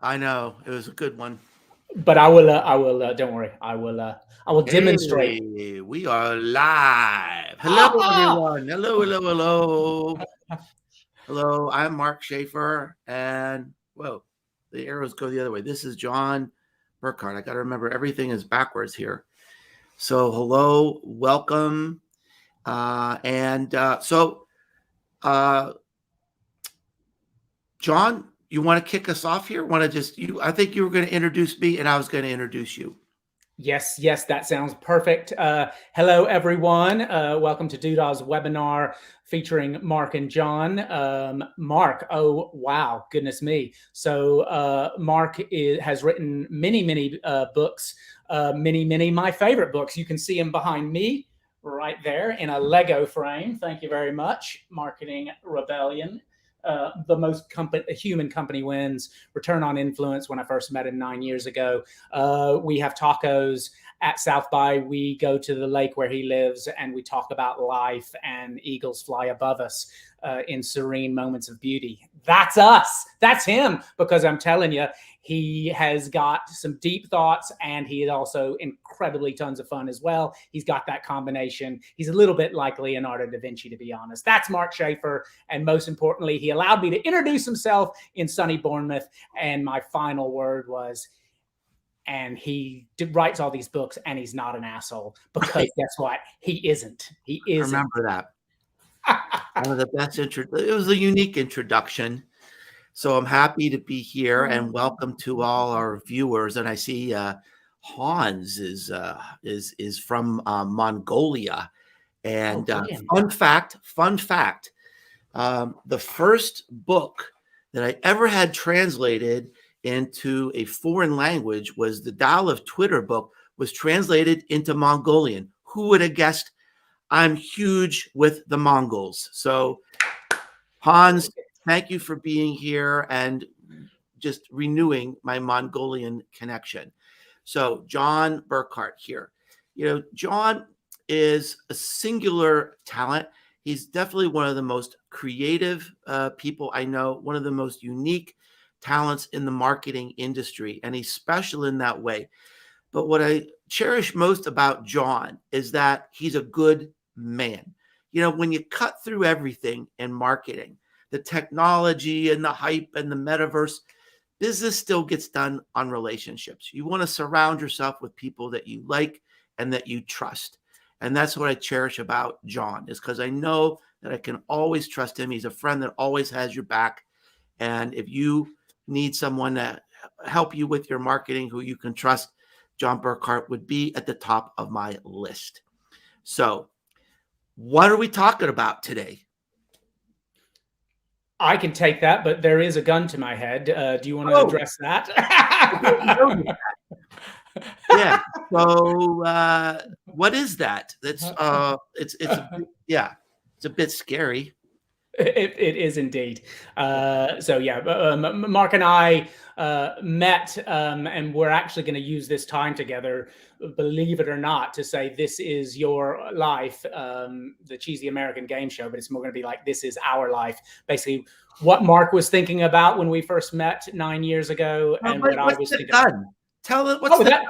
I know. It was a good one. But I will. Don't worry. I will demonstrate. Hey, we are live. Hello, Ah! everyone. Hello, hello, hello. Hello, I'm Mark Schaefer. And, whoa, the arrows go the other way. This is John Burkhardt. I got to remember everything is backwards here. So, hello, welcome. John, you want to kick us off here? I think you were going to introduce me and I was going to introduce you. Yes, that sounds perfect. Hello, everyone. Welcome to Doodah's webinar featuring Mark and John. Mark, oh, wow, goodness me. So Mark has written many books, many my favorite books. You can see him behind me right there in a Lego frame. Thank you very much. Marketing Rebellion. The most human company wins. Return on Influence. When I first met him 9 years ago, we have tacos at South by. We go to the lake where he lives, and we talk about life. And eagles fly above us in serene moments of beauty. That's us. That's him. Because I'm telling you, he has got some deep thoughts, and he is also incredibly tons of fun as well. He's got that combination. He's a little bit like Leonardo da Vinci, to be honest. That's Mark Schaefer. And most importantly, he allowed me to introduce himself in sunny Bournemouth. And my final word was, and he writes all these books, and he's not an asshole. Because guess what? He isn't. He isn't. I remember that. One of the best it was a unique introduction. So I'm happy to be here, and welcome to all our viewers. And I see Hans is from Mongolia. And fun fact, the first book that I ever had translated into a foreign language was the Dial of Twitter book, was translated into Mongolian. Who would have guessed? I'm huge with the Mongols. So Hans, thank you for being here and just renewing my Mongolian connection. So John Burkhardt here. You know, John is a singular talent. He's definitely one of the most creative people I know, one of the most unique talents in the marketing industry, and he's special in that way. But what I cherish most about John is that he's a good man. You know, when you cut through everything in marketing, the technology and the hype and the metaverse, business still gets done on relationships. You want to surround yourself with people that you like and that you trust. And that's what I cherish about John, is because I know that I can always trust him. He's a friend that always has your back. And if you need someone to help you with your marketing who you can trust, John Burkhardt would be at the top of my list. So what are we talking about today? I can take that, but there is a gun to my head. Do you want to address that? Yeah. So what is that? That's it's a bit scary. It is indeed. So yeah, Mark and I met, and we're actually going to use this time together, believe it or not, to say this is your life, the cheesy American game show, but it's more going to be like, this is our life. Basically, what Mark was thinking about when we first met 9 years ago, and what I was thinking about. Tell it what's that.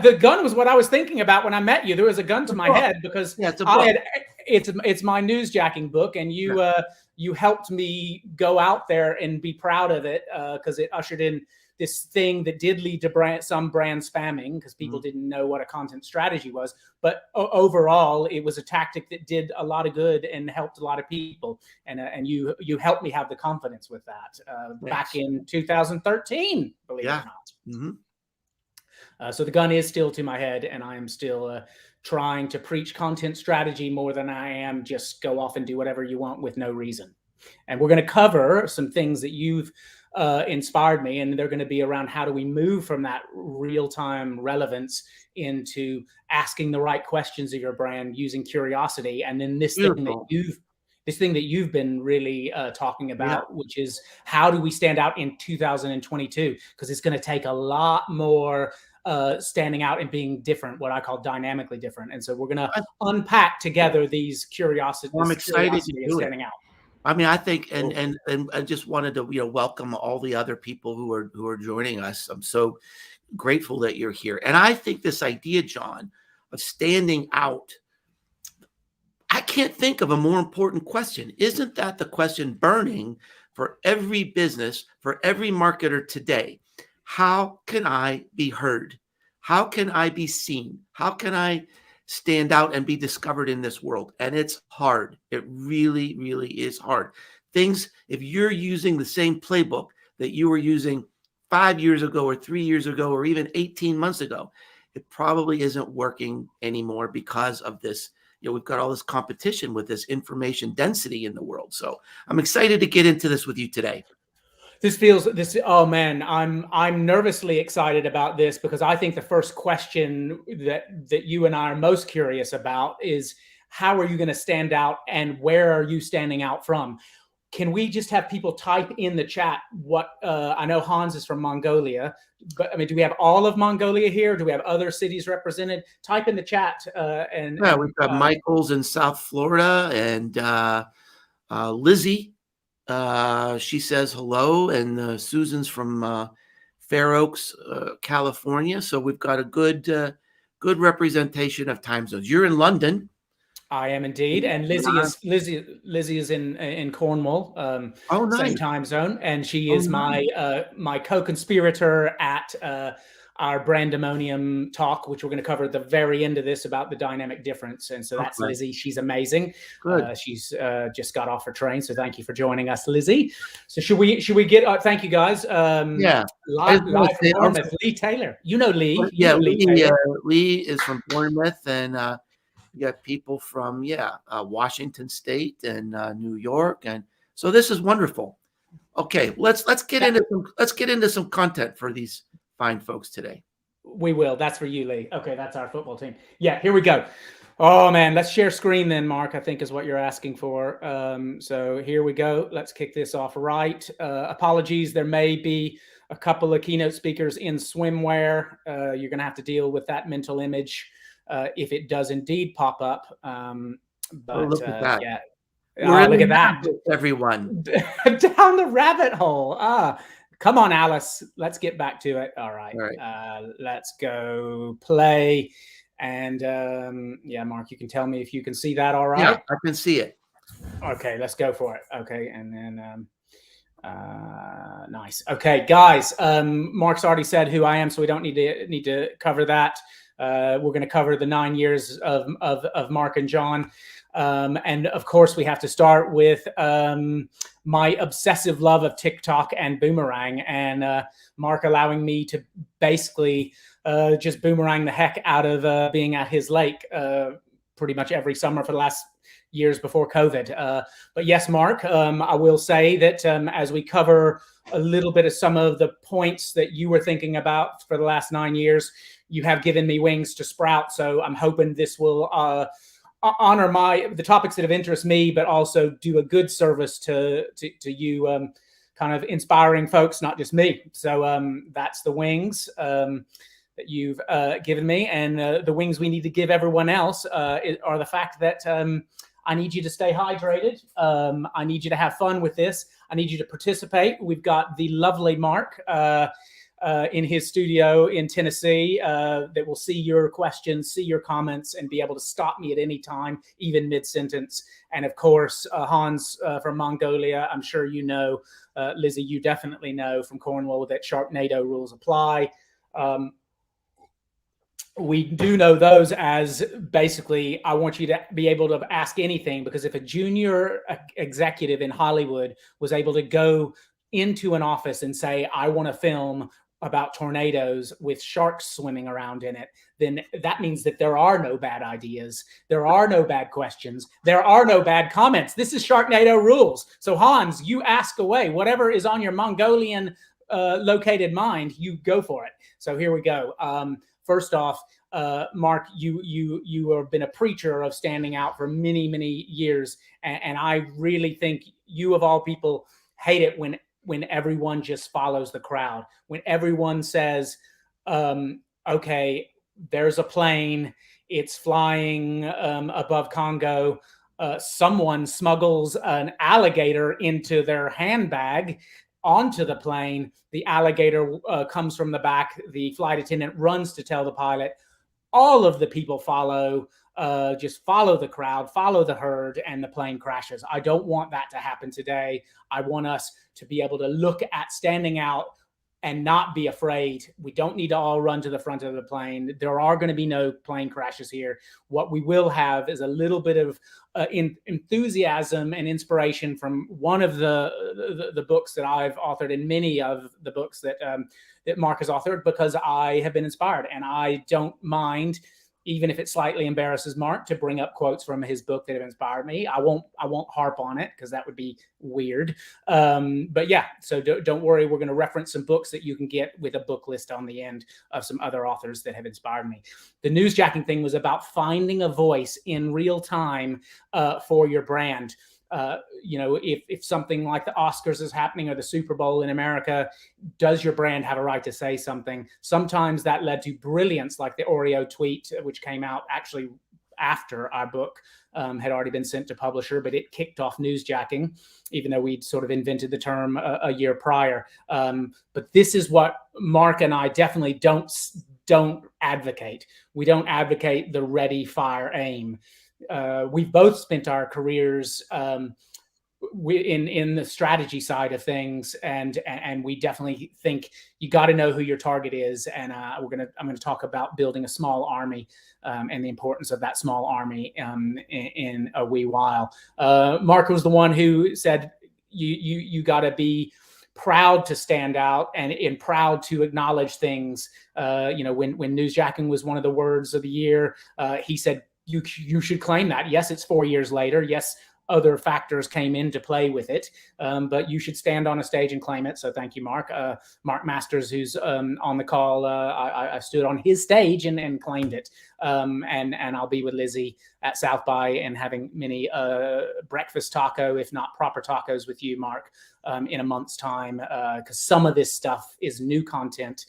The gun was what I was thinking about when I met you. There was a gun to my head because it's my newsjacking book, and you helped me go out there and be proud of it, because it ushered in this thing that did lead to some brand spamming, because people didn't know what a content strategy was. But overall, it was a tactic that did a lot of good and helped a lot of people. And you helped me have the confidence with that back in 2013, believe it or not. Mm-hmm. So the gun is still to my head, and I am still trying to preach content strategy more than I am just go off and do whatever you want with no reason. And we're going to cover some things that you've inspired me, and they're going to be around how do we move from that real-time relevance into asking the right questions of your brand using curiosity. And then this thing that you've been really talking about, which is how do we stand out in 2022? Because it's going to take a lot more standing out and being different, what I call dynamically different. And so we're going to unpack together these curiosities. I'm excited to do standing out. I mean, I think, and I just wanted to, welcome all the other people who are joining us. I'm so grateful that you're here. And I think this idea, John, of standing out, I can't think of a more important question. Isn't that the question burning for every business, for every marketer today? How can I be heard? How can I be seen? How can I stand out and be discovered in this world? And it's hard. It really, really is hard. If you're using the same playbook that you were using 5 years ago or 3 years ago or even 18 months ago, it probably isn't working anymore because of this. We've got all this competition with this information density in the world. So I'm excited to get into this with you today. Oh man, I'm nervously excited about this because I think the first question that you and I are most curious about is, how are you going to stand out and where are you standing out from? Can we just have people type in the chat what I know Hans is from Mongolia, but I mean, do we have all of Mongolia here? Do we have other cities represented? Type in the chat. We've got Michael's in South Florida and Lizzie. She says hello, and Susan's from Fair Oaks, California. So we've got a good representation of time zones. You're in London. I am indeed, and Lizzie is in Cornwall, nice. Same time zone, and she is my co-conspirator at our Brandemonium talk, which we're going to cover at the very end of this about the dynamic difference. And so that's Lizzie. She's amazing. She's just got off her train, so thank you for joining us, Lizzie. So should we get? Thank you, guys. Live from Bournemouth, Lee Taylor. You know Lee. Lee is from Bournemouth, and you got people from Washington State and New York, and so this is wonderful. Okay, let's get into some content for these fine folks today. We will. That's for you, Lee. Okay, that's our football team. Yeah, here we go. Oh man, let's share screen then, Mark. I think is what you're asking for. So here we go. Let's kick this off right. Apologies, there may be a couple of keynote speakers in swimwear. You're going to have to deal with that mental image if it does indeed pop up. But look at that. Yeah. Look at that, everyone. Down the rabbit hole. Come on, Alice. Let's get back to it. All right. Let's go play. And Mark, you can tell me if you can see that. All right. Yeah, I can see it. Okay, let's go for it. Okay, and then nice. Okay, guys. Mark's already said who I am, so we don't need to cover that. We're going to cover the 9 years of Mark and John. And of course, we have to start with my obsessive love of TikTok and Boomerang, and Mark allowing me to basically just boomerang the heck out of being at his lake pretty much every summer for the last years before COVID. But yes, Mark, I will say that as we cover a little bit of some of the points that you were thinking about for the last 9 years, you have given me wings to sprout. So I'm hoping this will honor the topics that have interested me, but also do a good service to you, kind of inspiring folks, not just me. So that's the wings that you've given me, and the wings we need to give everyone else are the fact that I need you to stay hydrated. I need you to have fun with this. I need you to participate. We've got the lovely Mark in his studio in Tennessee that will see your questions, see your comments, and be able to stop me at any time, even mid-sentence. And of course, Hans from Mongolia, I'm sure you know, Lizzie, you definitely know from Cornwall that Sharknado rules apply. We do know those as basically, I want you to be able to ask anything, because if a junior executive in Hollywood was able to go into an office and say, I want to film about tornadoes with sharks swimming around in it, then that means that there are no bad ideas. There are no bad questions. There are no bad comments. This is Sharknado rules. So Hans, you ask away. Whatever is on your Mongolian located mind, you go for it. So here we go. First off, Mark, you have been a preacher of standing out for many, many years. And I really think you, of all people, hate it when everyone just follows the crowd, when everyone says, okay, there's a plane, it's flying above Congo, someone smuggles an alligator into their handbag onto the plane. The alligator comes from the back. The flight attendant runs to tell the pilot. All of the people follow, just follow the crowd, follow the herd, and the plane crashes. I don't want that to happen today. I want us to be able to look at standing out and not be afraid. We don't need to all run to the front of the plane. There are going to be no plane crashes here. What we will have is a little bit of enthusiasm and inspiration from one of the books that I've authored, and many of the books that that Mark has authored, because I have been inspired, and I don't mind, even if it slightly embarrasses Mark, to bring up quotes from his book that have inspired me. I won't harp on it because that would be weird. But yeah, so don't worry. We're going to reference some books that you can get with a book list on the end of some other authors that have inspired me. The newsjacking thing was about finding a voice in real time for your brand. You know, if something like the Oscars is happening or the Super Bowl in America, does your brand have a right to say something? Sometimes that led to brilliance, like the Oreo tweet, which came out actually after our book had already been sent to publisher, but it kicked off newsjacking, even though we'd sort of invented the term a year prior. But this is what Mark and I definitely don't advocate. We don't advocate the ready, fire, aim. We've both spent our careers in the strategy side of things, and we definitely think you got to know who your target is. And I'm going to talk about building a small army and the importance of that small army in a wee while. Mark was the one who said you got to be proud to stand out and proud to acknowledge things. You know, when newsjacking was one of the words of the year, he said, you should claim that. Yes, it's 4 years later. Yes, other factors came into play with it, but you should stand on a stage and claim it. So thank you, Mark. Mark Masters, who's on the call, I stood on his stage and claimed it. And I'll be with Lizzie at South by and having many breakfast taco, if not proper tacos, with you, Mark, in a month's time, because some of this stuff is new content.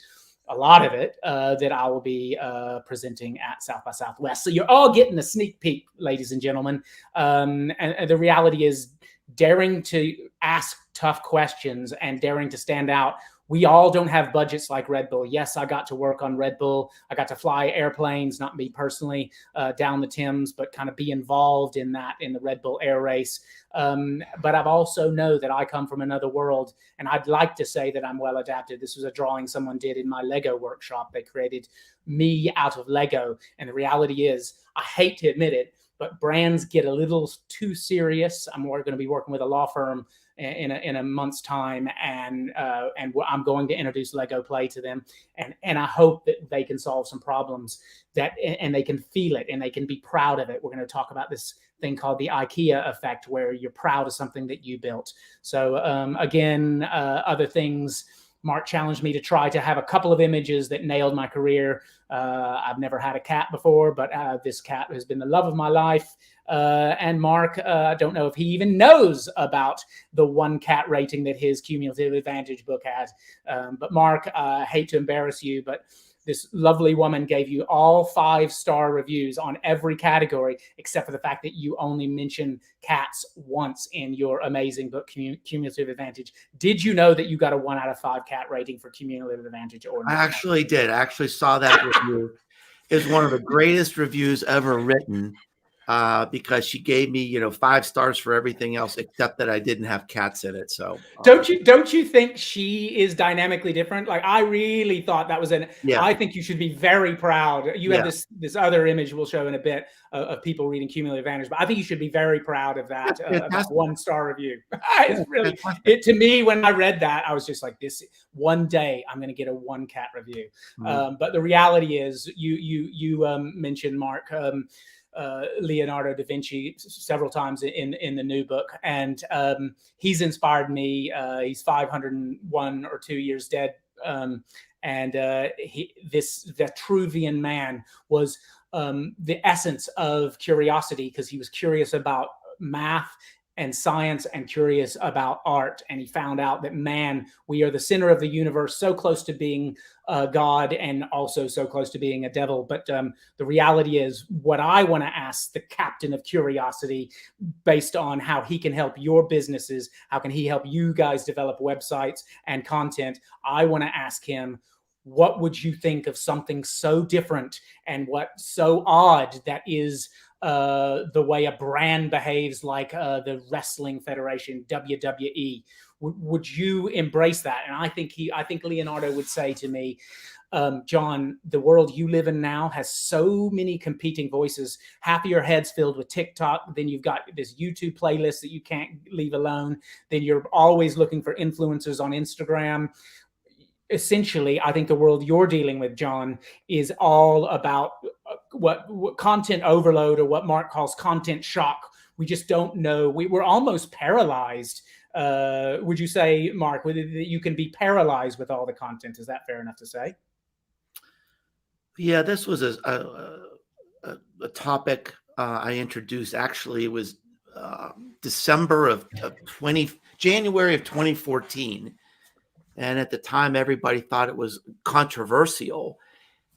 A lot of it that I will be presenting at South by Southwest. So you're all getting a sneak peek, ladies and gentlemen. And the reality is, daring to ask tough questions and daring to stand out. We all don't have budgets like Red Bull. Yes, I got to work on Red Bull. I got to fly airplanes, not me personally, down the Thames, but kind of be involved in that, in the Red Bull air race. But I've also know that I come from another world, and I'd like to say that I'm well adapted. This was a drawing someone did in my Lego workshop. They created me out of Lego. And the reality is, I hate to admit it, but brands get a little too serious. I'm going to be working with a law firm in a month's time, and I'm going to introduce Lego Play to them, and I hope that they can solve some problems and they can feel it and they can be proud of it. We're going to talk about this thing called the IKEA effect, where you're proud of something that you built. So again, other things. Mark challenged me to try to have a couple of images that nailed my career. I've never had a cat before, but this cat has been the love of my life. And Mark, I don't know if he even knows about the 1 cat rating that his Cumulative Advantage book has. But Mark, I hate to embarrass you, but this lovely woman gave you all 5-star reviews on every category, except for the fact that you only mentioned cats once in your amazing book, Cumulative Advantage. Did you know that you got a 1 out of 5 cat rating for Cumulative Advantage? Or I actually did. I actually saw that review. It was one of the greatest reviews ever written, because she gave me, 5 stars for everything else except that I didn't have cats in it. So don't you think she is dynamically different? Like, I really thought that was yeah. I think you should be very proud. You have this other image we'll show in a bit of people reading Cumulative Advantage, but I think you should be very proud of that 1-star review. It's really to me, when I read that, I was just like, this one day I'm going to get a 1 cat review. But the reality is, you mentioned, Mark, Leonardo da Vinci several times in the new book, and he's inspired me. He's 501 or 2 years dead, and the Vitruvian man was the essence of curiosity, because he was curious about math and science and curious about art. And he found out that, man, we are the center of the universe, so close to being God and also so close to being a devil. But the reality is, what I want to ask the captain of curiosity, based on how he can help your businesses, how can he help you guys develop websites and content, I want to ask him, what would you think of something so different and what so odd that is the way a brand behaves, like the Wrestling Federation, WWE? Would you embrace that? And I think Leonardo would say to me, John, the world you live in now has so many competing voices. Half of your head's filled with TikTok. Then you've got this YouTube playlist that you can't leave alone. Then you're always looking for influencers on Instagram. Essentially, I think the world you're dealing with, John, is all about what content overload, or what Mark calls content shock. We just don't know. We're almost paralyzed. Would you say, Mark, that you can be paralyzed with all the content? Is that fair enough to say? Yeah, this was a topic I introduced. Actually, it was January of 2014. And at the time, everybody thought it was controversial.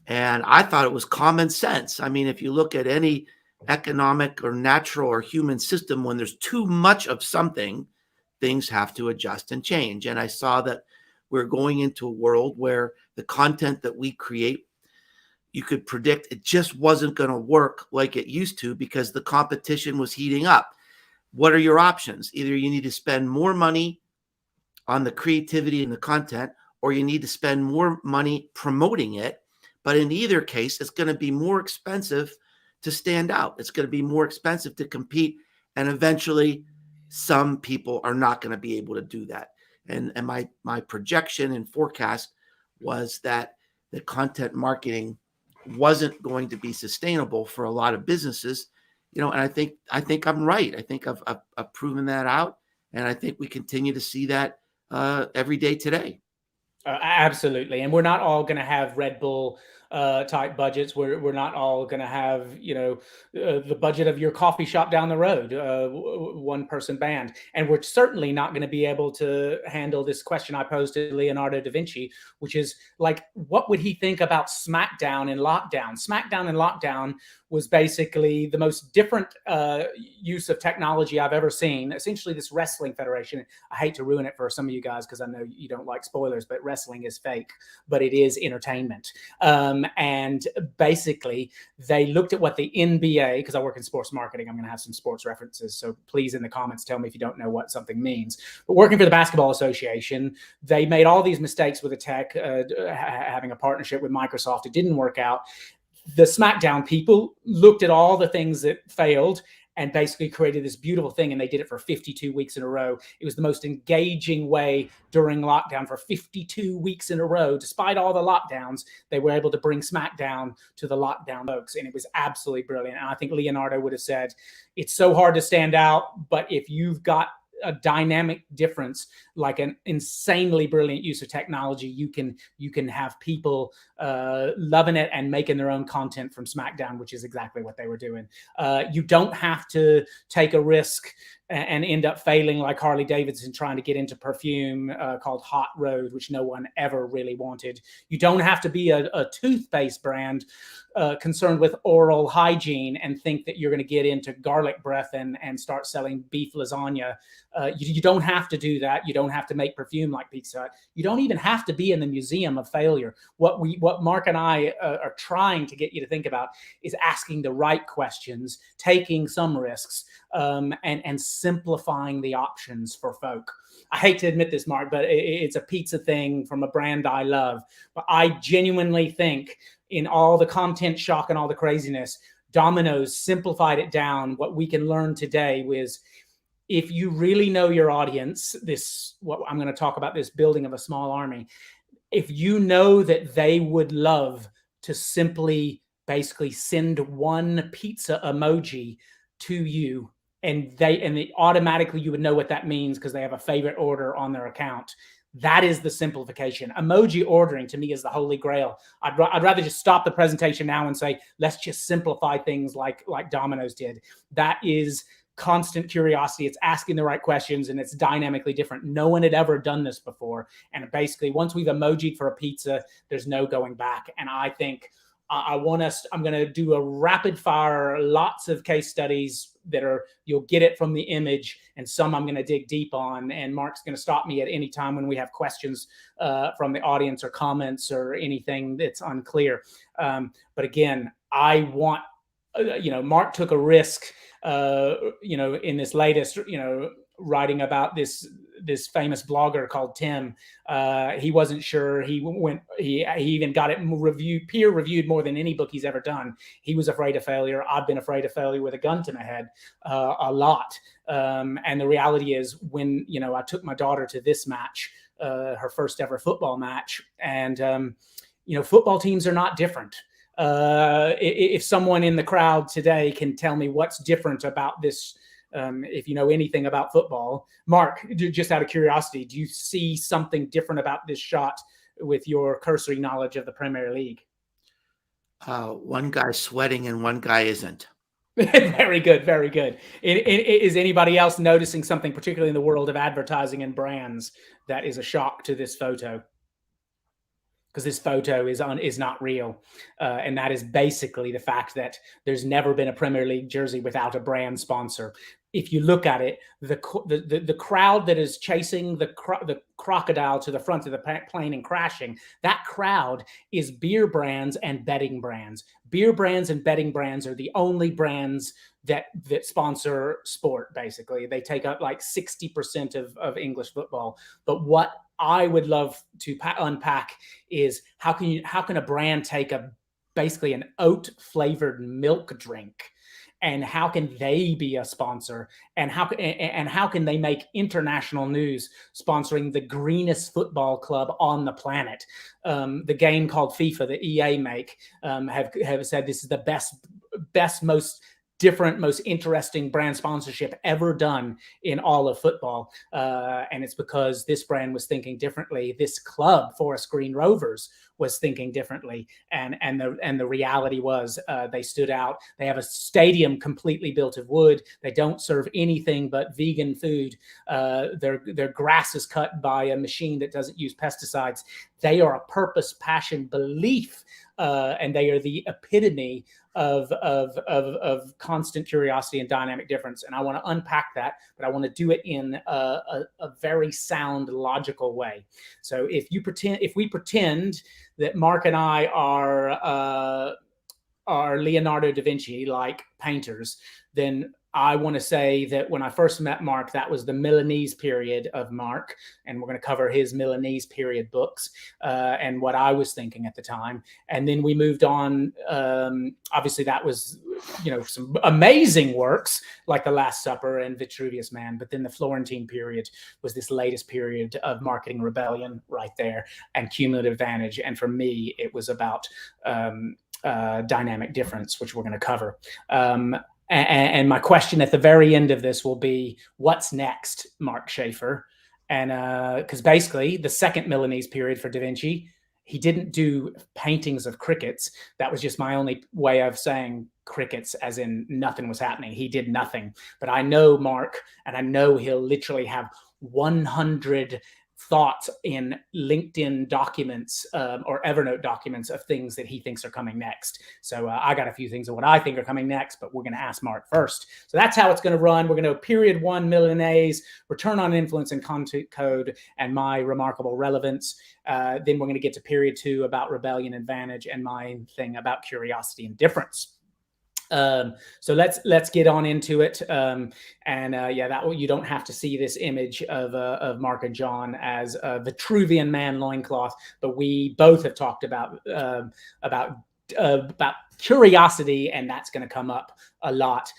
And I thought it was common sense. I mean, if you look at any economic or natural or human system, when there's too much of something, things have to adjust and change. And I saw that we're going into a world where the content that we create, you could predict it just wasn't going to work like it used to, because the competition was heating up. What are your options? Either you need to spend more money on the creativity and the content, or you need to spend more money promoting it. But in either case, it's going to be more expensive to stand out. It's going to be more expensive to compete. And eventually, some people are not going to be able to do that. And my projection and forecast was that the content marketing wasn't going to be sustainable for a lot of businesses. And I think I'm right. I think I've proven that out. And I think we continue to see that every day today. Absolutely. And we're not all going to have Red Bull type budgets. We're not all going to have, the budget of your coffee shop down the road, one person band. And we're certainly not going to be able to handle this question I posed to Leonardo da Vinci, which is like, what would he think about SmackDown in lockdown? SmackDown in lockdown was basically the most different use of technology I've ever seen. Essentially, this wrestling federation, I hate to ruin it for some of you guys because I know you don't like spoilers, but wrestling is fake, but it is entertainment. And basically, they looked at what the NBA, because I work in sports marketing, I'm going to have some sports references, so please in the comments tell me if you don't know what something means. But working for the Basketball Association, they made all these mistakes with the tech, having a partnership with Microsoft. It didn't work out. The SmackDown people looked at all the things that failed and basically created this beautiful thing, and they did it for 52 weeks in a row. It was the most engaging way during lockdown for 52 weeks in a row. Despite all the lockdowns, they were able to bring SmackDown to the lockdown folks, and it was absolutely brilliant. And I think Leonardo would have said, it's so hard to stand out, but if you've got a dynamic difference, like an insanely brilliant use of technology, you can have people loving it and making their own content from SmackDown, which is exactly what they were doing. You don't have to take a risk and end up failing like Harley Davidson trying to get into perfume called Hot Road, which no one ever really wanted. You don't have to be a toothpaste brand concerned with oral hygiene and think that you're going to get into garlic breath and start selling beef lasagna. You don't have to do that. You don't have to make perfume like Pizza Hut. You don't even have to be in the museum of failure. What Mark and I are trying to get you to think about is asking the right questions, taking some risks, and simplifying the options for folk. I hate to admit this, Mark, but it's a pizza thing from a brand I love. But I genuinely think, in all the content shock and all the craziness, Domino's simplified it down. What we can learn today was, if you really know your audience, what I'm going to talk about, this building of a small army, if you know that they would love to simply basically send one pizza emoji to you, and they automatically, you would know what that means because they have a favorite order on their account. That is the simplification. Emoji ordering to me is the holy grail. I'd rather just stop the presentation now and say, let's just simplify things like Domino's did. That is constant curiosity. It's asking the right questions, and it's dynamically different. No one had ever done this before. And basically, once we've emojied for a pizza, there's no going back. And I think I'm going to do a rapid fire, lots of case studies that are, you'll get it from the image, and some I'm going to dig deep on. And Mark's going to stop me at any time when we have questions from the audience or comments or anything that's unclear. But again, I want, Mark took a risk, in this latest, writing about this famous blogger called Tim. He wasn't sure. He even got it peer reviewed more than any book he's ever done. He was afraid of failure. I've been afraid of failure with a gun to my head a lot. And the reality is, when I took my daughter to this match, her first ever football match, and football teams are not different. If someone in the crowd today can tell me what's different about this, if you know anything about football, Mark, just out of curiosity, do you see something different about this shot with your cursory knowledge of the Premier League? One guy's sweating and one guy isn't. Very good, very good. Is anybody else noticing something, particularly in the world of advertising and brands, that is a shock to this photo? Because this photo is not real, and that is basically the fact that there's never been a Premier League jersey without a brand sponsor. If you look at it, the crowd that is chasing the crocodile to the front of the plane and crashing, that crowd is beer brands and betting brands. Beer brands and betting brands are the only brands that sponsor sport. Basically, they take up like 60% of English football. But what I would love to unpack is how can a brand take basically an oat flavored milk drink, and how can they be a sponsor, and how can they make international news sponsoring the greenest football club on the planet? The game called FIFA that EA make have said this is the best, most different, most interesting brand sponsorship ever done in all of football. And it's because this brand was thinking differently. This club, Forest Green Rovers, was thinking differently. And the reality was they stood out. They have a stadium completely built of wood. They don't serve anything but vegan food. Their grass is cut by a machine that doesn't use pesticides. They are a purpose, passion, belief, and they are the epitome of constant curiosity and dynamic difference. And I want to unpack that, but I want to do it in a very sound, logical way. So if we pretend that Mark and I are Leonardo da Vinci, like painters, then I want to say that when I first met Mark, that was the Milanese period of Mark, and we're going to cover his Milanese period books and what I was thinking at the time. And then we moved on. Obviously, that was some amazing works like The Last Supper and Vitruvius Man. But then the Florentine period was this latest period of marketing rebellion right there, and cumulative advantage. And for me, it was about dynamic difference, which we're going to cover. And my question at the very end of this will be, what's next, Mark Schaefer? And because basically the second Milanese period for Da Vinci, he didn't do paintings of crickets. That was just my only way of saying crickets, as in nothing was happening. He did nothing. But I know Mark, and I know he'll literally have 100 thoughts in LinkedIn documents or Evernote documents of things that he thinks are coming next. So I got a few things of what I think are coming next, but we're going to ask Mark first. So that's how it's going to run. We're going to period 1 Milanese, return on influence and content code, and my remarkable relevance. Then we're going to get to period 2 about rebellion and advantage, and my thing about curiosity and difference. So let's get on into it. That you don't have to see this image of Mark and John as a Vitruvian Man loincloth, but we both have talked about curiosity, and that's going to come up a lot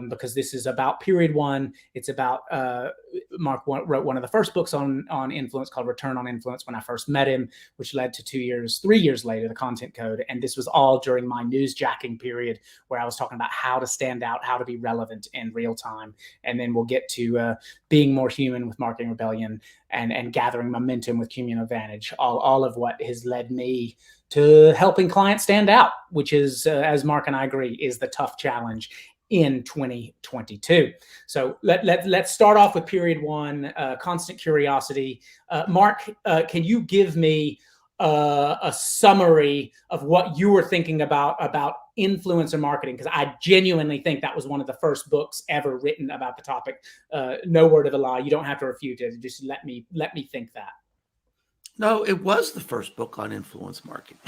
because this is about period 1. It's about Mark wrote one of the first books on influence called Return on Influence when I first met him, which led to 3 years later, the Content Code. And this was all during my newsjacking period, where I was talking about how to stand out, how to be relevant in real time. And then we'll get to being more human with marketing rebellion and gathering momentum with cumulative advantage, all of what has led me to helping clients stand out, which is, as Mark and I agree, is the tough challenge in 2022. So let's start off with period one, constant curiosity. Mark, can you give me a summary of what you were thinking about influencer marketing? Because I genuinely think that was one of the first books ever written about the topic. No word of a lie. You don't have to refute it. Just let me think that. No, it was the first book on influence marketing.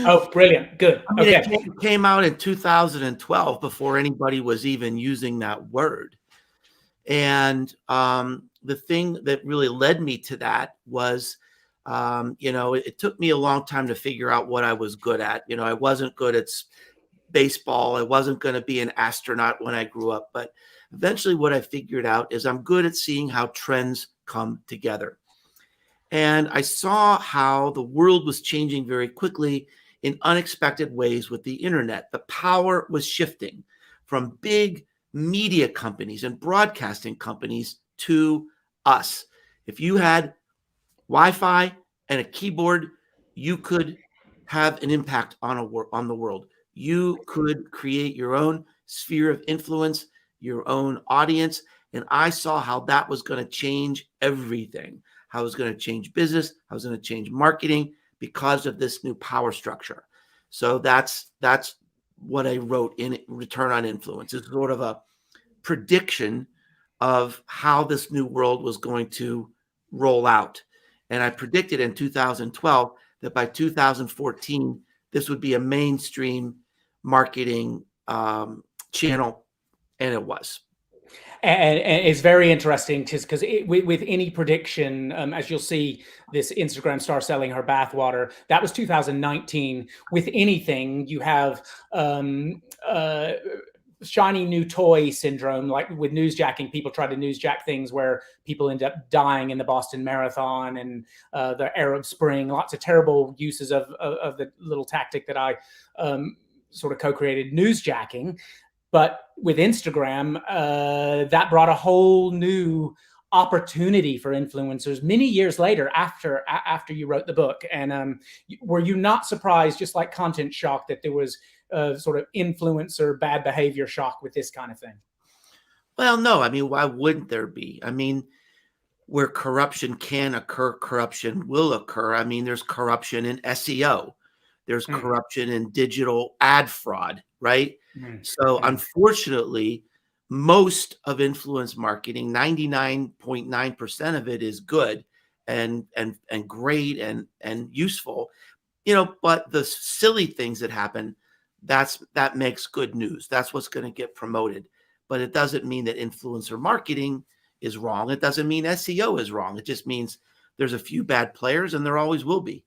Oh, brilliant. Good. I mean, Okay. it came out in 2012 before anybody was even using that word. And the thing that really led me to that was, it took me a long time to figure out what I was good at. I wasn't good at baseball. I wasn't going to be an astronaut when I grew up. But eventually what I figured out is I'm good at seeing how trends come together. And I saw how the world was changing very quickly in unexpected ways with the internet. The power was shifting from big media companies and broadcasting companies to us. If you had Wi-Fi and a keyboard, you could have an impact on the world. You could create your own sphere of influence, your own audience. And I saw how that was going to change everything. How it was going to change business, how it was going to change marketing because of this new power structure. So that's what I wrote in Return on Influence. It's sort of a prediction of how this new world was going to roll out. And I predicted in 2012 that by 2014, this would be a mainstream marketing channel, and it was. And it's very interesting because with any prediction, as you'll see, this Instagram star selling her bathwater, that was 2019. With anything, you have shiny new toy syndrome, like with newsjacking. People try to newsjack things where people end up dying in the Boston Marathon and the Arab Spring. Lots of terrible uses of the little tactic that I sort of co-created, newsjacking. But with Instagram, that brought a whole new opportunity for influencers many years later after you wrote the book. And were you not surprised, just like content shock, that there was sort of influencer bad behavior shock with this kind of thing? Well, no. I mean, why wouldn't there be? I mean, where corruption can occur, corruption will occur. I mean, there's corruption in SEO. There's corruption in digital ad fraud, right? So unfortunately, most of influence marketing, 99.9% of it is good and great and useful, but the silly things that happen, that makes good news. That's what's going to get promoted. But it doesn't mean that influencer marketing is wrong. It doesn't mean SEO is wrong. It just means there's a few bad players, and there always will be.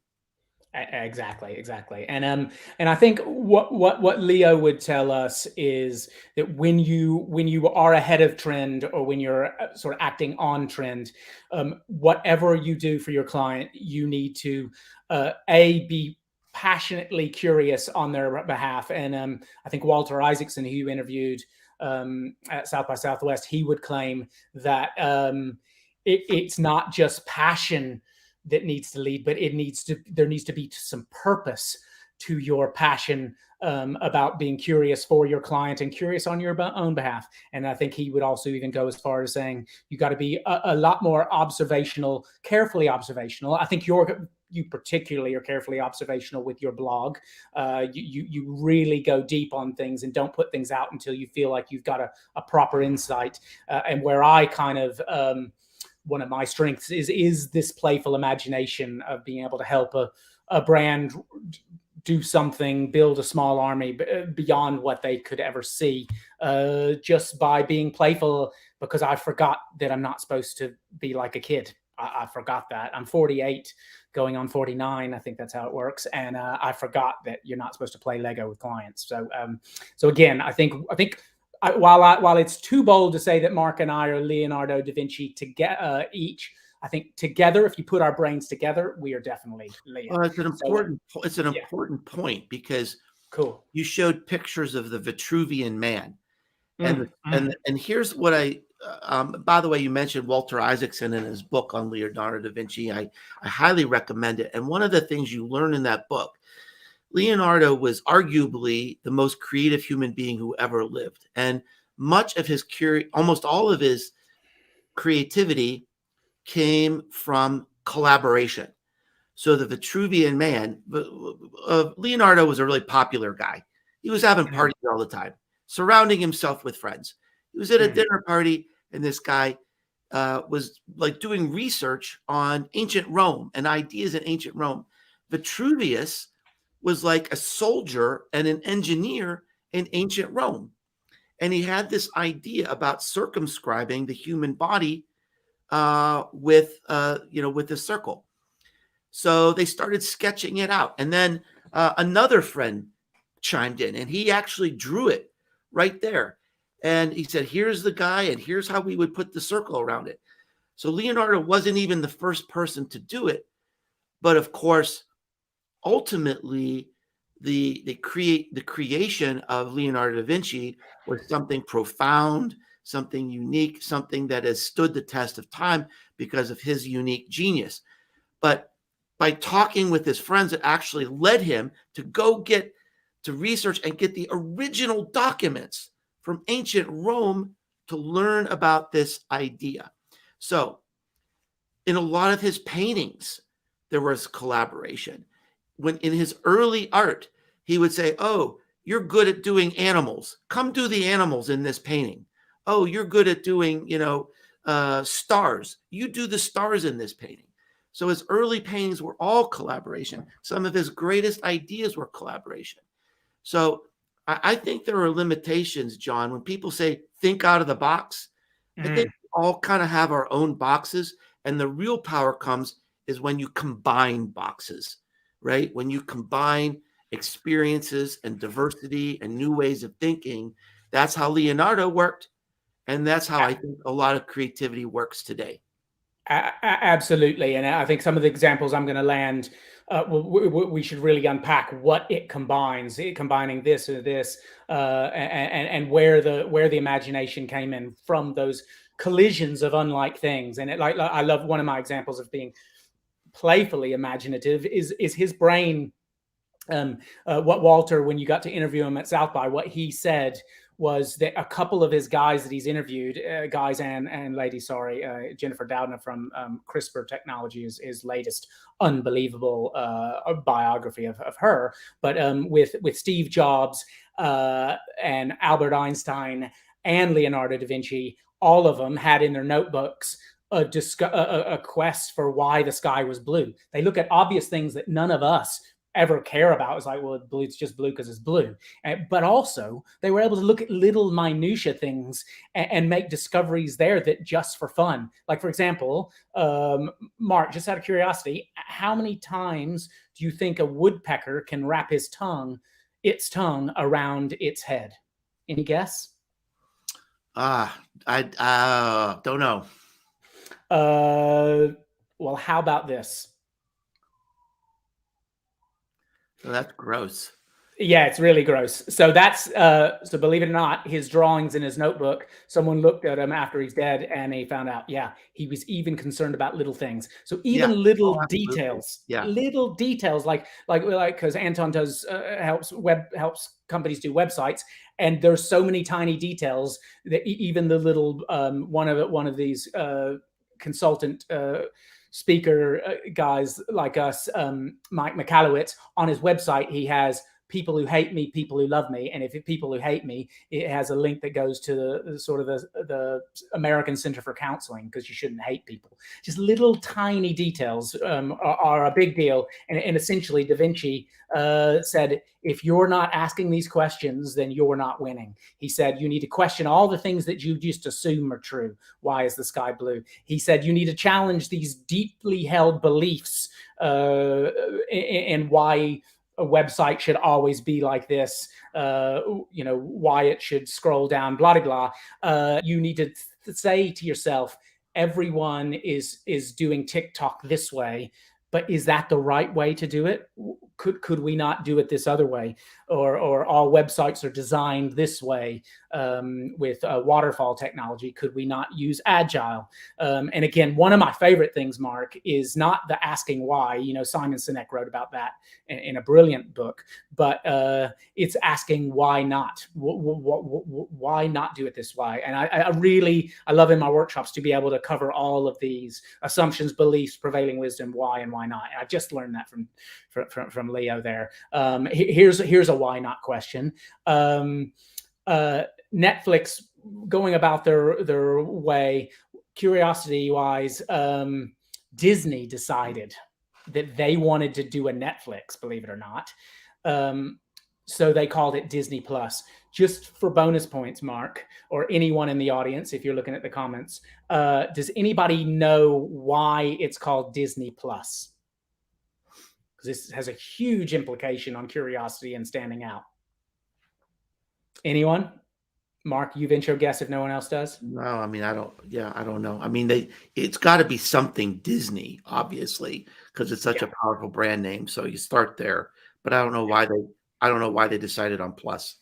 Exactly. And I think what Leo would tell us is that when you are ahead of trend, or when you're sort of acting on trend, whatever you do for your client, you need to be passionately curious on their behalf. And I think Walter Isaacson, who you interviewed at South by Southwest, he would claim that it's not just passion that needs to lead, but there needs to be some purpose to your passion about being curious for your client and curious on your own behalf. And I think he would also even go as far as saying you got to be a lot more observational, carefully observational. I think you particularly are carefully observational with your blog. You really go deep on things and don't put things out until you feel like you've got a proper insight. And where I kind of one of my strengths is this playful imagination of being able to help a brand do something, build a small army beyond what they could ever see, just by being playful, because I forgot that I'm not supposed to be like a kid. I forgot that. I'm 48 going on 49. I think that's how it works. And I forgot that you're not supposed to play Lego with clients. So again, I think while it's too bold to say that Mark and I are Leonardo da Vinci each, I think together, if you put our brains together, we are definitely Leo. Well, it's an important point, because you showed pictures of the Vitruvian Man, and here's what by the way, you mentioned Walter Isaacson in his book on Leonardo da Vinci. I highly recommend it. And one of the things you learn in that book, Leonardo was arguably the most creative human being who ever lived. And much of his almost all of his creativity came from collaboration. So the Vitruvian Man, Leonardo was a really popular guy. He was having parties all the time, surrounding himself with friends. He was at a dinner party, and this guy was like doing research on ancient Rome and ideas in ancient Rome. Vitruvius was like a soldier and an engineer in ancient Rome. And he had this idea about circumscribing the human body with a circle. So they started sketching it out. And then another friend chimed in, and he actually drew it right there. And he said, here's the guy, and here's how we would put the circle around it. So Leonardo wasn't even the first person to do it. But of course, ultimately, the creation of Leonardo da Vinci was something profound, something unique, something that has stood the test of time because of his unique genius. But by talking with his friends, it actually led him to go get to research and get the original documents from ancient Rome to learn about this idea. So in a lot of his paintings, there was collaboration. When in his early art, he would say, oh, you're good at doing animals. Come do the animals in this painting. Oh, you're good at doing, stars. You do the stars in this painting. So his early paintings were all collaboration. Some of his greatest ideas were collaboration. So I think there are limitations, John. When people say, think out of the box, I think we all kind of have our own boxes. And the real power comes is when you combine boxes, right? When you combine experiences and diversity and new ways of thinking, that's how Leonardo worked. And that's how I think a lot of creativity works today. Absolutely. And I think some of the examples I'm going to land, we should really unpack what it combines, combining this or this, and where the imagination came in from those collisions of unlike things. And I love one of my examples of being playfully imaginative is his brain. What Walter, when you got to interview him at South by, what he said was that a couple of his guys that he's interviewed, guys and ladies, sorry, Jennifer Doudna from CRISPR Technology is his latest unbelievable biography of her. But with Steve Jobs and Albert Einstein and Leonardo da Vinci, all of them had in their notebooks a quest for why the sky was blue. They look at obvious things that none of us ever care about. It's like, well, it's just blue because it's blue. But also, they were able to look at little minutia things and make discoveries there that just for fun. Like, for example, Mark, just out of curiosity, how many times do you think a woodpecker can wrap its tongue around its head? Any guess? I don't know. Well, how about this? So that's gross. Yeah, it's really gross. So that's so believe it or not, his drawings in his notebook, someone looked at him after he's dead and he found out, yeah, he was even concerned about little things. So even little details, little details like because Anton does helps companies do websites, and there's so many tiny details that even the little one of these consultant speaker guys like us, Mike McAllowitz, on his website, he has people who hate me, people who love me. And if it's people who hate me, it has a link that goes to the American Center for Counseling, because you shouldn't hate people. Just little tiny details are a big deal. And essentially, Da Vinci said, if you're not asking these questions, then you're not winning. He said, you need to question all the things that you just assume are true. Why is the sky blue? He said, you need to challenge these deeply held beliefs and why a website should always be like this, why it should scroll down, blah, blah, blah. You need to say to yourself, everyone is doing TikTok this way, but is that the right way to do it? could we not do it this other way, or all websites are designed this way with waterfall technology? Could we not use agile? And again, one of my favorite things, Mark, is not the asking why. Simon Sinek wrote about that in a brilliant book, but it's asking why not. Why not do it this way? And I love in my workshops to be able to cover all of these assumptions, beliefs, prevailing wisdom, why and why not. I just learned that from Leo there. Here's a why not question. Netflix going about their way, curiosity wise, Disney decided that they wanted to do a Netflix, believe it or not. So they called it Disney Plus. Just for bonus points, Mark, or anyone in the audience, if you're looking at the comments, does anybody know why it's called Disney Plus? Because this has a huge implication on curiosity and standing out. Anyone? Mark, you venture guess if no one else does? No, I mean, I don't know. I mean, it's got to be something Disney, obviously, because it's such a powerful brand name. So you start there, but I don't know why they decided on Plus.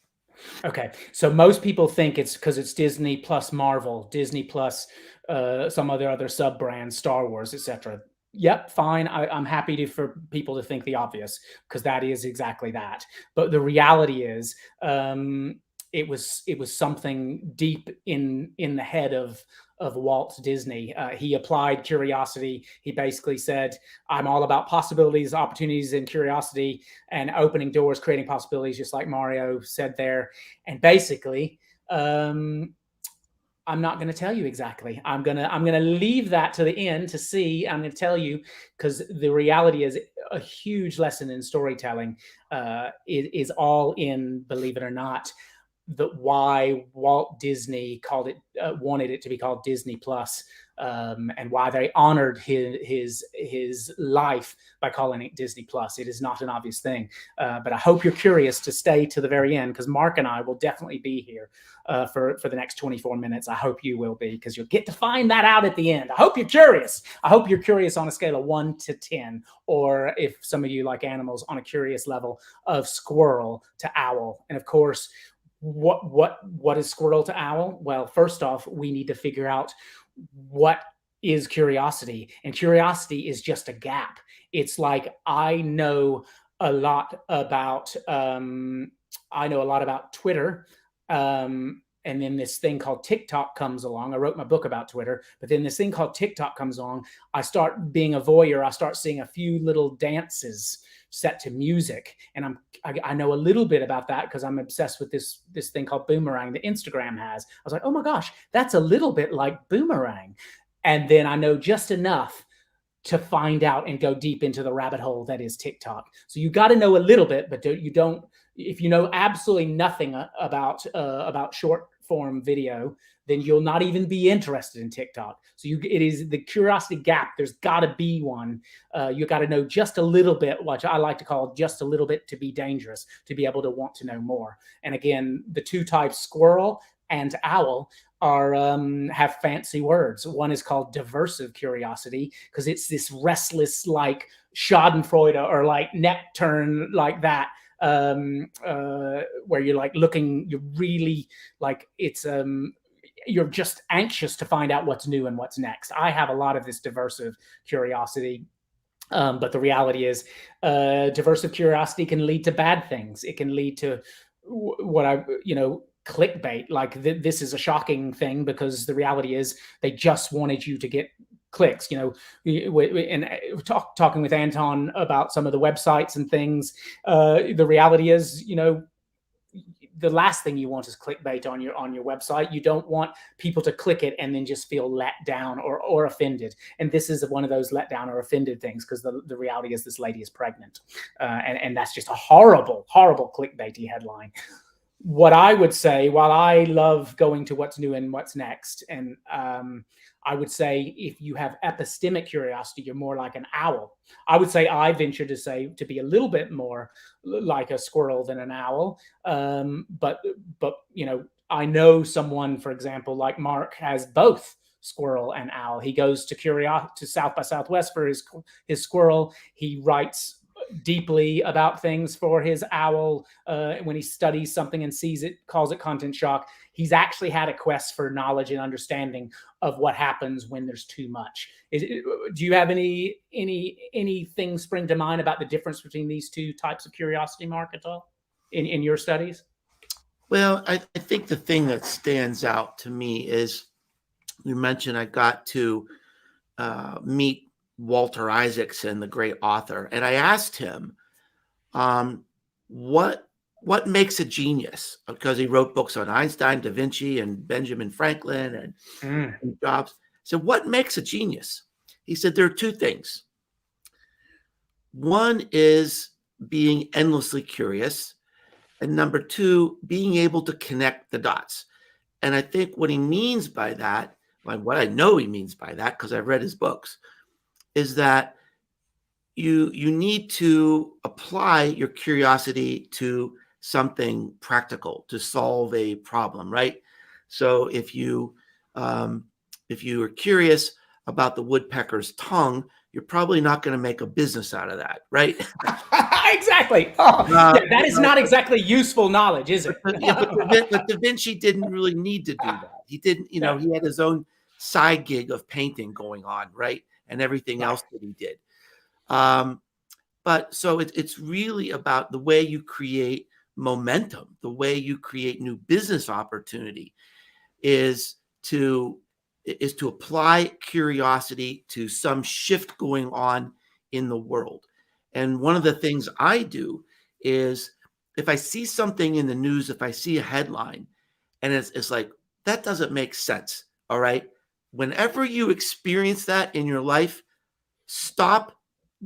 Okay, so most people think it's because it's Disney plus Marvel, Disney plus some other sub brands, Star Wars, etc. Yep, fine. I'm happy for people to think the obvious, because that is exactly that. But the reality is, it was something deep in the head of Walt Disney. He applied curiosity. He basically said, I'm all about possibilities, opportunities, and curiosity, and opening doors, creating possibilities, just like Mario said there. And basically, I'm not going to tell you exactly. I'm gonna leave that to the end to see. I'm going to tell you, because the reality is a huge lesson in storytelling is all in, believe it or not, that why Walt Disney called it, wanted it to be called Disney Plus, and why they honored his life by calling it Disney Plus. It is not an obvious thing, but I hope you're curious to stay to the very end, because Mark and I will definitely be here for the next 24 minutes. I hope you will be, because you'll get to find that out at the end. I hope you're curious. I hope you're curious on a scale of 1 to 10, or if some of you like animals, on a curious level of squirrel to owl. And of course, what is squirrel to owl? Well, first off, we need to figure out what is curiosity. And curiosity is just a gap. It's like, I know a lot about Twitter, and then this thing called TikTok comes along. I wrote my book about Twitter, but then this thing called TikTok comes along. I start being a voyeur. I start seeing a few little dances set to music, and I know a little bit about that because I'm obsessed with this thing called Boomerang that Instagram has. I was like, oh my gosh, that's a little bit like Boomerang. And then I know just enough to find out and go deep into the rabbit hole that is TikTok. So you got to know a little bit, but if you know absolutely nothing about short form video, then you'll not even be interested in TikTok. So it is the curiosity gap. There's got to be one. You got to know just a little bit, which I like to call just a little bit to be dangerous, to be able to want to know more. And again, the two types, squirrel and owl, have fancy words. One is called diversive curiosity, because it's this restless, like Schadenfreude or like Neptune, like that, where you're like looking, you're really like, it's you're just anxious to find out what's new and what's next. I have a lot of this diversive curiosity. But the reality is, diversive curiosity can lead to bad things. It can lead to clickbait. Like this is a shocking thing, because the reality is they just wanted you to get clicks. And talking with Anton about some of the websites and things, the reality is, the last thing you want is clickbait on your website. You don't want people to click it and then just feel let down or offended. And this is one of those let down or offended things, because the reality is this lady is pregnant, and that's just a horrible clickbaity headline. What I would say, while I love going to what's new and what's next, and I would say if you have epistemic curiosity, you're more like an owl. I would say, I venture to say, to be a little bit more like a squirrel than an owl. But I know someone, for example, like Mark, has both squirrel and owl. He goes to South by Southwest for his squirrel. He writes deeply about things for his owl when he studies something and sees it, calls it content shock. He's actually had a quest for knowledge and understanding of what happens when there's too much. Do you have anything spring to mind about the difference between these two types of curiosity, Mark, at all in your studies? Well, I think the thing that stands out to me is, you mentioned I got to meet Walter Isaacson, the great author, and I asked him, what makes a genius? Because he wrote books on Einstein, Da Vinci, and Benjamin Franklin, and Jobs. So, what makes a genius? He said there are two things. One is being endlessly curious, and number two, being able to connect the dots. And I think what he means by that, like what I know he means by that, because I've read his books, is that you need to apply your curiosity to something practical to solve a problem, right? So if you are curious about the woodpecker's tongue, you're probably not going to make a business out of that, right? Exactly. Oh, yeah, that is not exactly useful knowledge, is it? But Da Vinci didn't really need to do that. He didn't, he had his own side gig of painting going on, right? And everything else that he did. But so it's really about the way you create momentum, the way you create new business opportunity is to apply curiosity to some shift going on in the world. And one of the things I do is, if I see something in the news, if I see a headline and it's like, that doesn't make sense. All right. Whenever you experience that in your life, stop,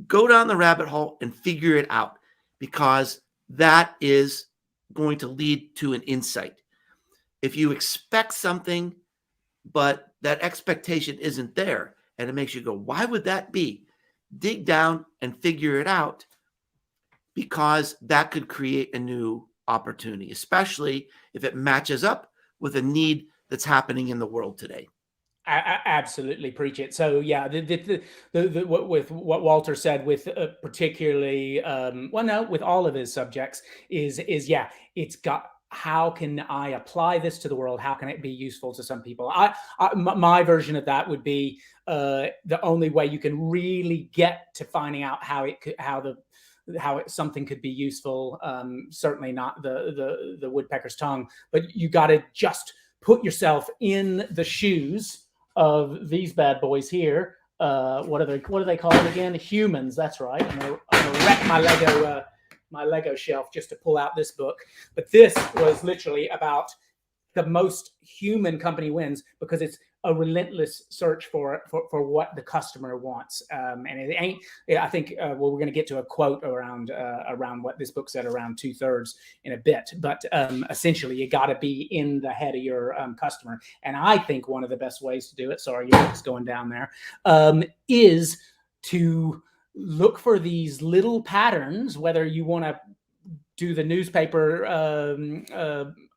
go down the rabbit hole and figure it out, because that is going to lead to an insight. If you expect something, but that expectation isn't there, and it makes you go, why would that be? Dig down and figure it out, because that could create a new opportunity, especially if it matches up with a need that's happening in the world today. I absolutely preach it. So yeah, with what Walter said, with particularly, well, no, with all of his subjects is yeah, it's got, how can I apply this to the world? How can it be useful to some people? My version of that would be the only way you can really get to finding out how something could be useful. Certainly not the woodpecker's tongue, but you got to just put yourself in the shoes of these bad boys here. What are they called again? Humans. That's right. I'm gonna wreck my Lego shelf just to pull out this book. But this was literally about the most human company wins, because it's a relentless search for what the customer wants. And it ain't, I think, well, we're going to get to a quote around what this book said around 2/3 in a bit. But essentially, you got to be in the head of your customer. And I think one of the best ways to do it, sorry, your book's going down there, is to look for these little patterns, whether you want to do the newspaper,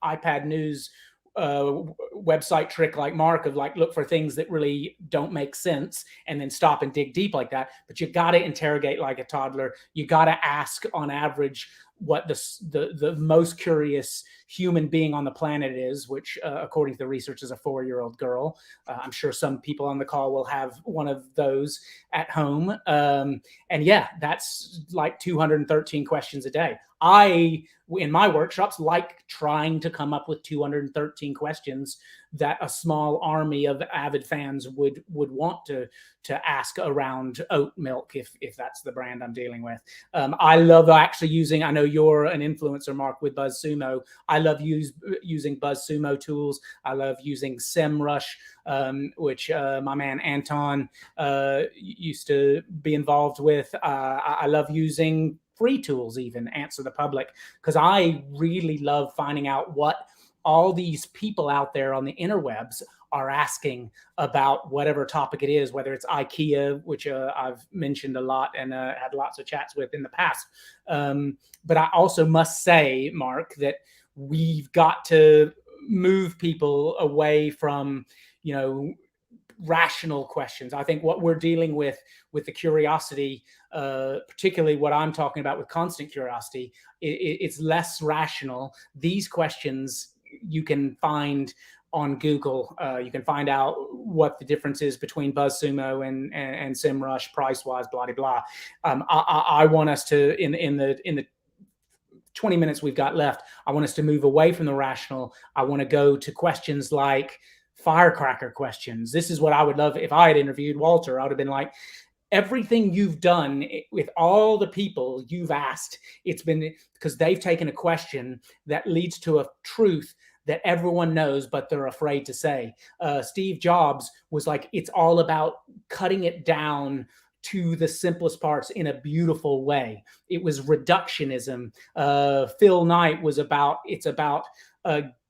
iPad news website trick like Mark, of like, look for things that really don't make sense and then stop and dig deep like that. But you got to interrogate like a toddler. You got to ask on average what the most curious human being on the planet is, which according to the research is a 4-year-old girl. I'm sure some people on the call will have one of those at home. And yeah, that's like 213 questions a day. I, in my workshops, like trying to come up with 213 questions that a small army of avid fans would want to ask around oat milk, if that's the brand I'm dealing with. I love actually using, I know you're an influencer, Mark, with BuzzSumo. I love using BuzzSumo tools. I love using SEMrush, which my man Anton used to be involved with. I love using free tools, even Answer the Public, because I really love finding out what all these people out there on the interwebs are asking about whatever topic it is, whether it's IKEA, which I've mentioned a lot and had lots of chats with in the past. But I also must say, Mark, that we've got to move people away from, rational questions. I think what we're dealing with the curiosity, particularly what I'm talking about with constant curiosity, it's less rational. These questions you can find on Google. You can find out what the difference is between BuzzSumo and SEMrush, price-wise, blah, blah, blah. I want us to, in the 20 minutes we've got left, I want us to move away from the rational. I want to go to questions like Firecracker questions. This is what I would love if I had interviewed Walter. I would have been like, everything you've done with all the people you've asked, it's been because they've taken a question that leads to a truth that everyone knows, but they're afraid to say. Steve Jobs was like, it's all about cutting it down to the simplest parts in a beautiful way. It was reductionism. Phil Knight was about, it's about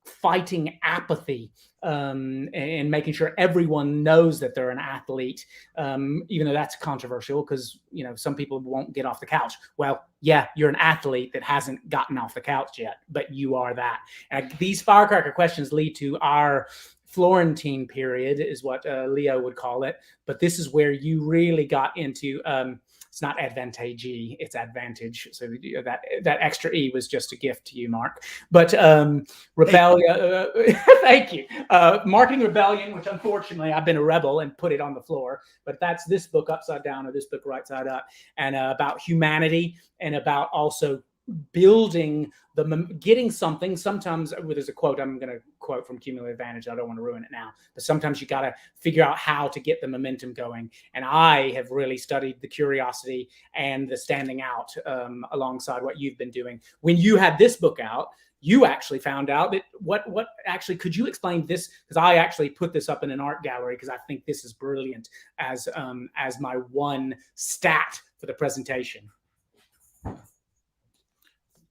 fighting apathy and making sure everyone knows that they're an athlete, even though that's controversial because, you know, some people won't get off the couch. Well, yeah, you're an athlete that hasn't gotten off the couch yet, but you are that. And these Firecracker questions lead to our Florentine period, is what Leo would call it. But this is where you really got into, it's not advantage, it's advantage. So that extra E was just a gift to you, Mark. But rebellion, thank you. Marketing rebellion, which unfortunately I've been a rebel and put it on the floor. But that's this book upside down or this book right side up, and about humanity and about also building getting something. Sometimes there's a quote I'm going to quote from Cumulative Advantage. I don't want to ruin it now, but sometimes you got to figure out how to get the momentum going. And I have really studied the curiosity and the standing out alongside what you've been doing. When you had this book out, you actually found out that what actually, could you explain this? Because I actually put this up in an art gallery because I think this is brilliant as my one stat for the presentation.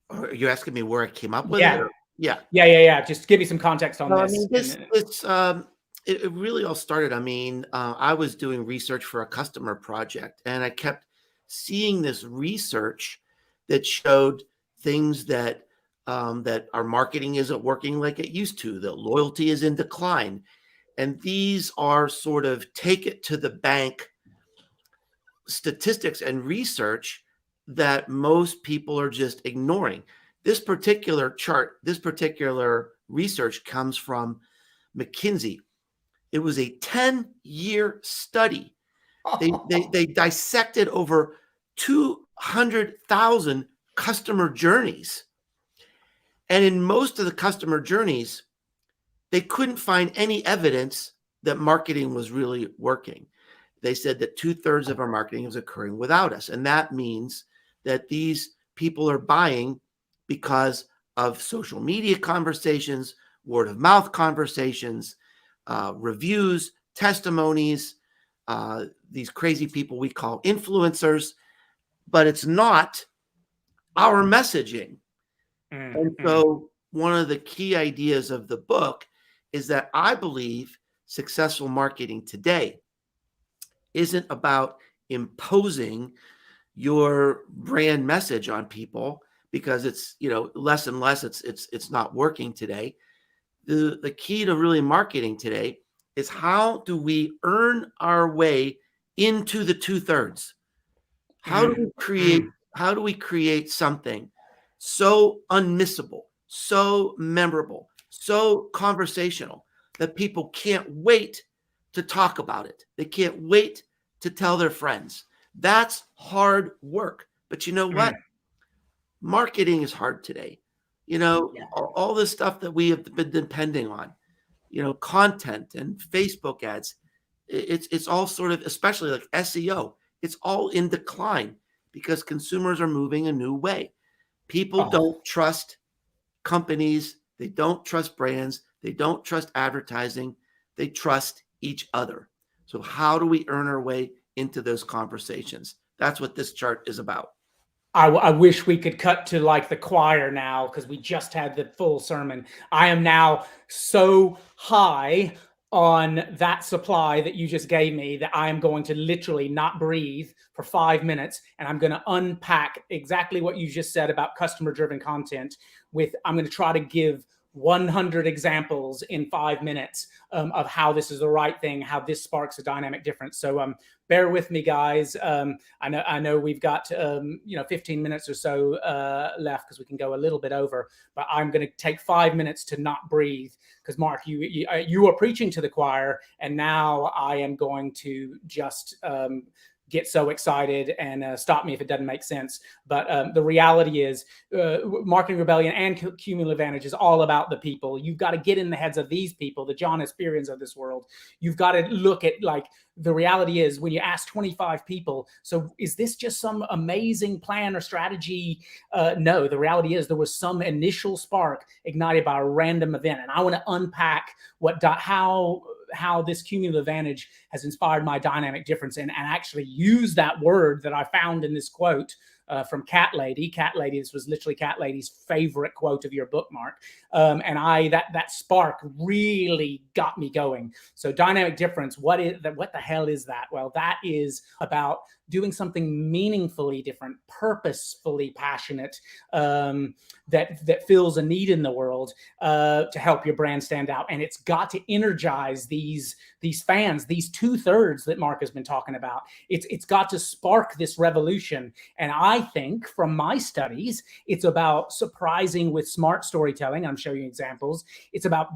Are you asking me where I came up with it? Or? Yeah. Just give me some context on this. I mean, it really all started. I mean, I was doing research for a customer project, and I kept seeing this research that showed things that that our marketing isn't working like it used to, that loyalty is in decline. And these are sort of take it to the bank statistics and research that most people are just ignoring. This particular chart, this particular research comes from McKinsey. It was a 10-year study. They dissected over 200,000 customer journeys. And in most of the customer journeys, they couldn't find any evidence that marketing was really working. They said that 2/3 of our marketing is occurring without us. And that means that these people are buying because of social media conversations, word of mouth conversations, reviews, testimonies, these crazy people we call influencers, but it's not our messaging. And so one of the key ideas of the book is that I believe successful marketing today isn't about imposing your brand message on people, because it's, you know, less and less it's not working today. The key to really marketing today is how do we earn our way into the 2/3? How do we create something so unmissable, so memorable, so conversational that people can't wait to talk about it? They can't wait to tell their friends. That's hard work. But you know what? Marketing is hard today. You know, all this stuff that we have been depending on, you know, content and Facebook ads, it's all sort of, especially like SEO, it's all in decline because consumers are moving a new way. People don't trust companies. They don't trust brands. They don't trust advertising. They trust each other. So how do we earn our way into those conversations? That's what this chart is about. I wish we could cut to like the choir now, because we just had the full sermon. I am now so high on that supply that you just gave me that I am going to literally not breathe for 5 minutes, and I'm going to unpack exactly what you just said about customer-driven content. I'm going to try to give 100 examples in 5 minutes of how this is the right thing, how this sparks a dynamic difference. So bear with me, guys. I know we've got 15 minutes or so left, because we can go a little bit over, but I'm going to take 5 minutes to not breathe, because Mark, you are preaching to the choir, and now I am going to just get so excited and stop me if it doesn't make sense. But the reality is, Marketing Rebellion and Cumulative Advantage is all about the people. You've got to get in the heads of these people, the John Esperians of this world. You've got to look at, like, the reality is, when you ask 25 people, so is this just some amazing plan or strategy? No, the reality is there was some initial spark ignited by a random event. And I want to unpack how this cumulative advantage has inspired my dynamic difference, and actually use that word that I found in this quote from Cat Lady. Cat Lady, this was literally Cat Lady's favorite quote of your bookmark. And that spark really got me going. So dynamic difference, what the hell is that? Well, that is about doing something meaningfully different, purposefully passionate, that fills a need in the world to help your brand stand out. And it's got to energize these fans, these 2/3 that Mark has been talking about. It's got to spark this revolution. And I think from my studies, it's about surprising with smart storytelling. I'm showing you examples. It's about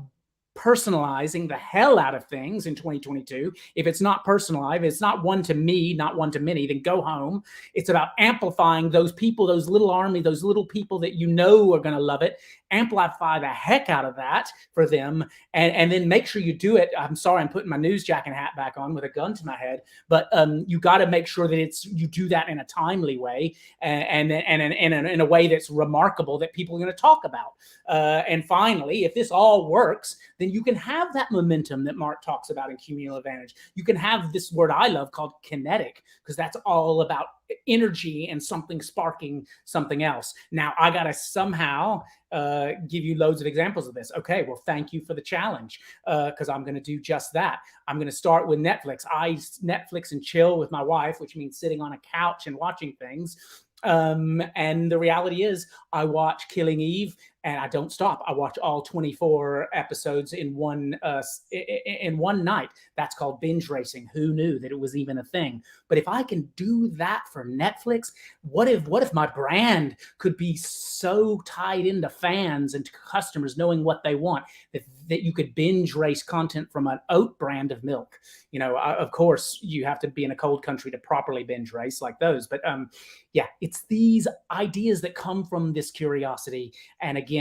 personalizing the hell out of things in 2022. If it's not personalized, if it's not one to me, not one to many, then go home. It's about amplifying those people, those little army, those little people that you know are going to love it. Amplify the heck out of that for them, and then make sure you do it. I'm sorry, I'm putting my newsjacking hat back on with a gun to my head, but you got to make sure that you do that in a timely way, and in a way that's remarkable, that people are going to talk about. And finally, if this all works, then you can have that momentum that Mark talks about in cumulative advantage. You can have this word I love called kinetic, because that's all about energy and something sparking something else. Now, I got to somehow give you loads of examples of this. Okay, well, thank you for the challenge, because I'm going to do just that. I'm going to start with Netflix. I Netflix and chill with my wife, which means sitting on a couch and watching things. And the reality is, I watch Killing Eve, and I don't stop. I watch all 24 episodes in one night. That's called binge racing. Who knew that it was even a thing? But if I can do that for Netflix, what if my brand could be so tied into fans and to customers knowing what they want, that you could binge race content from an oat brand of milk? Of course, you have to be in a cold country to properly binge race like those. But yeah, it's these ideas that come from this curiosity. And again,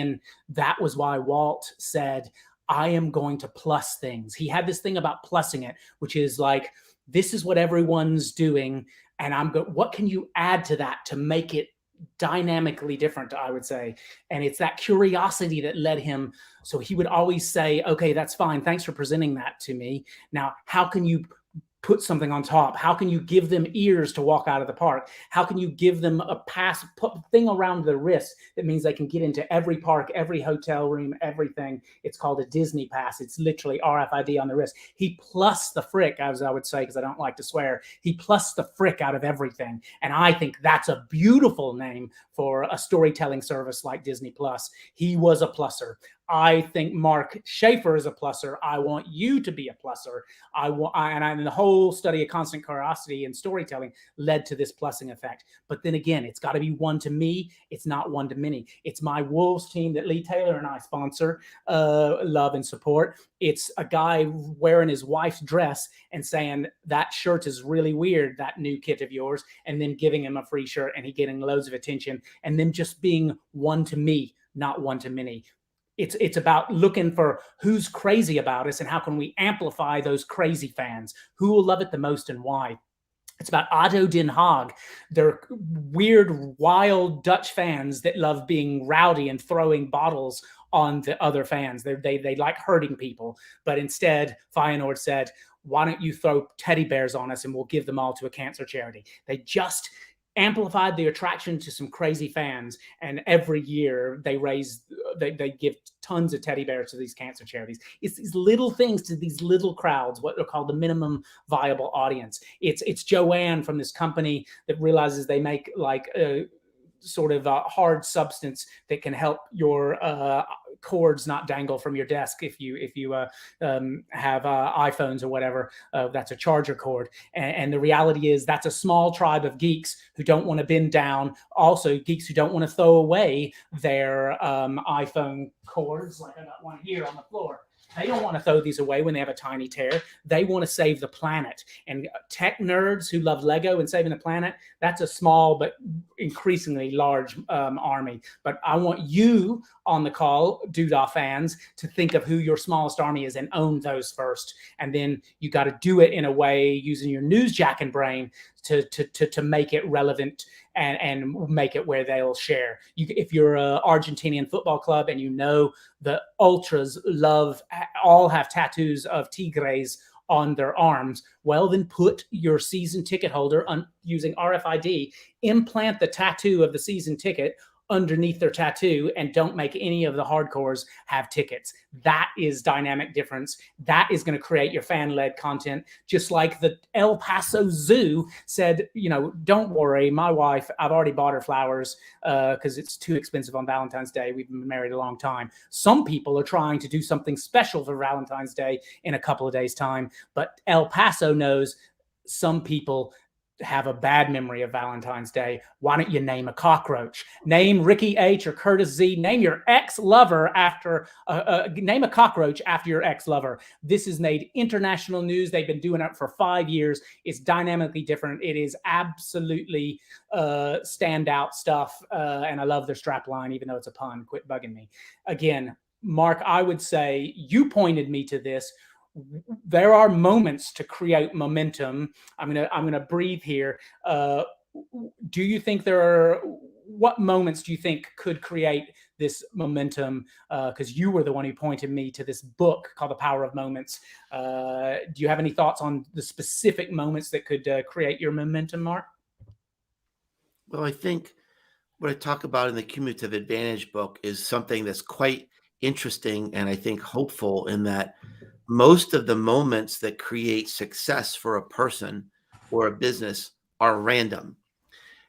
that was why Walt said, I am going to plus things. He had this thing about plussing it, which is like, this is what everyone's doing, and what can you add to that to make it dynamically different, I would say. And it's that curiosity that led him. So he would always say, okay, that's fine. Thanks for presenting that to me. Now, how can you put something on top? How can you give them ears to walk out of the park? How can you give them a thing around the wrist that means they can get into every park, every hotel room, everything? It's called a Disney pass. It's literally RFID on the wrist. He plus the frick, as I would say, because I don't like to swear. He plus the frick out of everything. And I think that's a beautiful name for a storytelling service like Disney Plus. He was a plusser. I think Mark Schaefer is a plusser. I want you to be a plusser. And the whole study of constant curiosity and storytelling led to this plussing effect. But then again, it's got to be one to me. It's not one to many. It's my Wolves team that Lee Taylor and I sponsor, love and support. It's a guy wearing his wife's dress and saying, that shirt is really weird, that new kit of yours, and then giving him a free shirt, and he getting loads of attention, and then just being one to me, not one to many. It's about looking for who's crazy about us and how can we amplify those crazy fans, who will love it the most and why. It's about Otto Den Haag. They're weird, wild Dutch fans that love being rowdy and throwing bottles on the other fans. They like hurting people. But instead, Feyenoord said, why don't you throw teddy bears on us and we'll give them all to a cancer charity? They just amplified the attraction to some crazy fans, and every year they give tons of teddy bears to these cancer charities. It's these little things to these little crowds, what are called the minimum viable audience. It's Joanne from this company that realizes they make like sort of a hard substance that can help your cords not dangle from your desk if you have iPhones or whatever. That's a charger cord. And the reality is that's a small tribe of geeks who don't want to bend down. Also, geeks who don't want to throw away their iPhone cords, like I got one here on the floor. They don't want to throw these away when they have a tiny tear. They want to save the planet. And tech nerds who love Lego and saving the planet, that's a small but increasingly large army. But I want you on the call, Doodah fans, to think of who your smallest army is and own those first. And then you got to do it in a way using your newsjacking brain to make it relevant and make it where they'll share. If you're an Argentinian football club and you know the ultras all have tattoos of tigres on their arms, well, then put your season ticket holder using RFID, implant the tattoo of the season ticket underneath their tattoo, and don't make any of the hardcores have tickets. That is dynamic difference. That is going to create your fan-led content. Just like the El Paso Zoo said, don't worry, my wife, I've already bought her flowers because it's too expensive on Valentine's Day. We've been married a long time. Some people are trying to do something special for Valentine's Day in a couple of days' time, but El Paso knows some people have a bad memory of Valentine's Day. Why don't you name a cockroach? Name Ricky H or Curtis Z. Name your ex-lover name a cockroach after your ex-lover. This has made international news. They've been doing it for 5 years. It's dynamically different. It is absolutely standout stuff. And I love their strap line, even though it's a pun. Quit bugging me. Again, Mark, I would say you pointed me to this. There are moments to create momentum. I'm gonna breathe here. Do you think what moments do you think could create this momentum? Because you were the one who pointed me to this book called The Power of Moments. Do you have any thoughts on the specific moments that could create your momentum, Mark? Well, I think what I talk about in the Cumulative Advantage book is something that's quite interesting and I think hopeful, in that most of the moments that create success for a person or a business are random.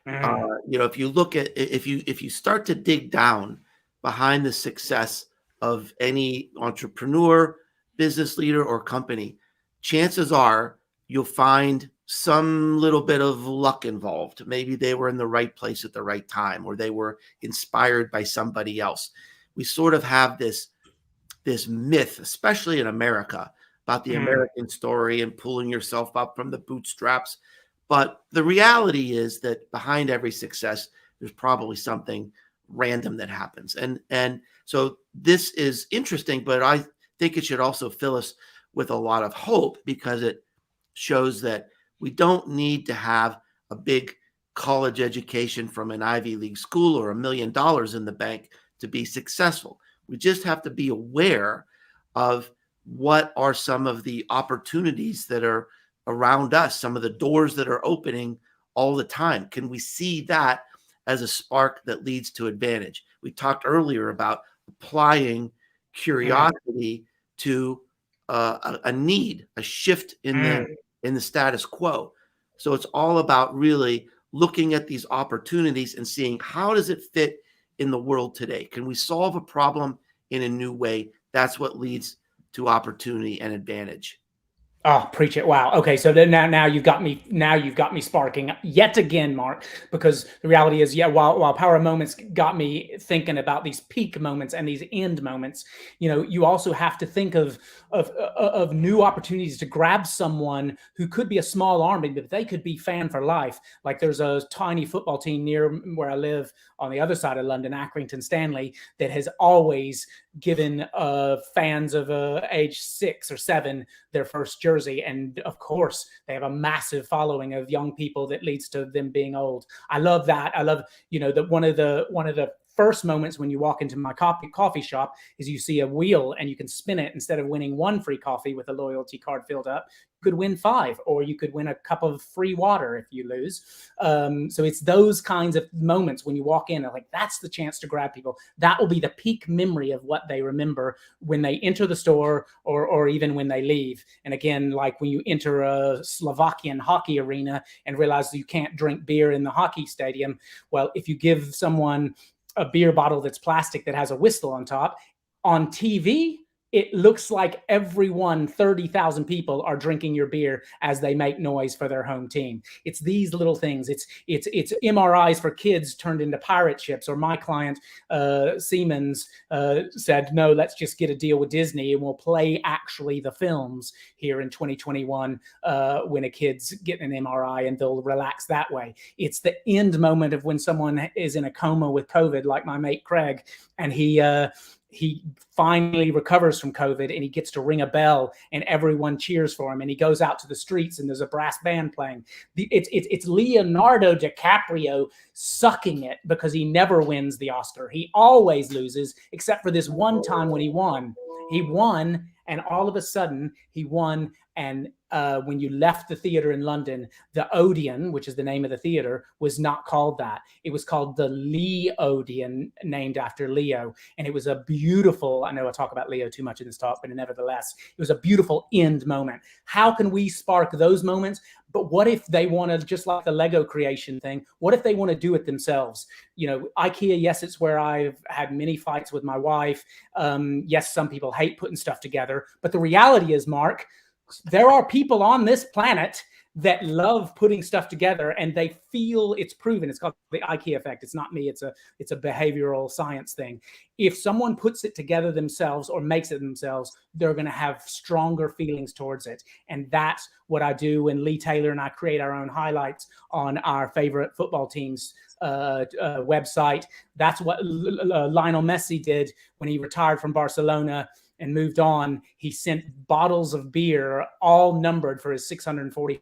If you look at, if you start to dig down behind the success of any entrepreneur, business leader, or company, chances are you'll find some little bit of luck involved. Maybe they were in the right place at the right time, or they were inspired by somebody else. We sort of have this myth, especially in America, about the American story and pulling yourself up from the bootstraps. But the reality is that behind every success, there's probably something random that happens. And so this is interesting, but I think it should also fill us with a lot of hope, because it shows that we don't need to have a big college education from an Ivy League school or $1 million in the bank to be successful. We just have to be aware of what are some of the opportunities that are around us, some of the doors that are opening all the time. Can we see that as a spark that leads to advantage? We talked earlier about applying curiosity to a need, a shift in the status quo. So it's all about really looking at these opportunities and seeing, how does it fit in the world today? Can we solve a problem in a new way? That's what leads to opportunity and advantage. Oh, preach it. Wow. Okay. So then now you've got me sparking yet again, Mark, because the reality is, while Power of Moments got me thinking about these peak moments and these end moments, you also have to think of new opportunities to grab someone who could be a small army, but they could be fan for life. Like there's a tiny football team near where I live on the other side of London, Accrington Stanley, that has always given fans of age 6 or 7 their first jersey. And of course, they have a massive following of young people that leads to them being old. I love that. I love, that one of the first moments when you walk into my coffee shop is you see a wheel and you can spin it. Instead of winning 1 free coffee with a loyalty card filled up, you could win 5, or you could win a cup of free water if you lose. So it's those kinds of moments when you walk in, like that's the chance to grab people. That will be the peak memory of what they remember when they enter the store or even when they leave. And again, like when you enter a Slovakian hockey arena and realize you can't drink beer in the hockey stadium. Well, if you give someone a beer bottle that's plastic that has a whistle on top, On TV, it looks like everyone, 30,000 people, are drinking your beer as they make noise for their home team. It's these little things. It's MRIs for kids turned into pirate ships. Or my client, Siemens, said, no, let's just get a deal with Disney and we'll play actually the films here in 2021 when a kid's getting an MRI, and they'll relax that way. It's the end moment of when someone is in a coma with COVID, like my mate Craig, and he finally recovers from COVID and he gets to ring a bell and everyone cheers for him, and he goes out to the streets and there's a brass band playing. It's Leonardo DiCaprio sucking it because he never wins the Oscar. He always loses, except for this one time when he won. He won, and all of a sudden he won. And when you left the theater in London, the Odeon, which is the name of the theater, was not called that. It was called the Lee Odeon, named after Leo. And it was a beautiful, I know I talk about Leo too much in this talk, but nevertheless, it was a beautiful end moment. How can we spark those moments? But what if they want to, just like the Lego creation thing, what if they want to do it themselves? You know, IKEA, yes, it's where I've had many fights with my wife. Yes, some people hate putting stuff together. But the reality is, Mark, there are people on this planet that love putting stuff together, and they feel it's proven. It's called the IKEA effect. It's not me. It's a behavioral science thing. If someone puts it together themselves or makes it themselves, they're going to have stronger feelings towards it. And that's what I do when Lee Taylor and I create our own highlights on our favorite football teams website. That's what Lionel Messi did when he retired from Barcelona and moved on. He sent bottles of beer, all numbered, for his 640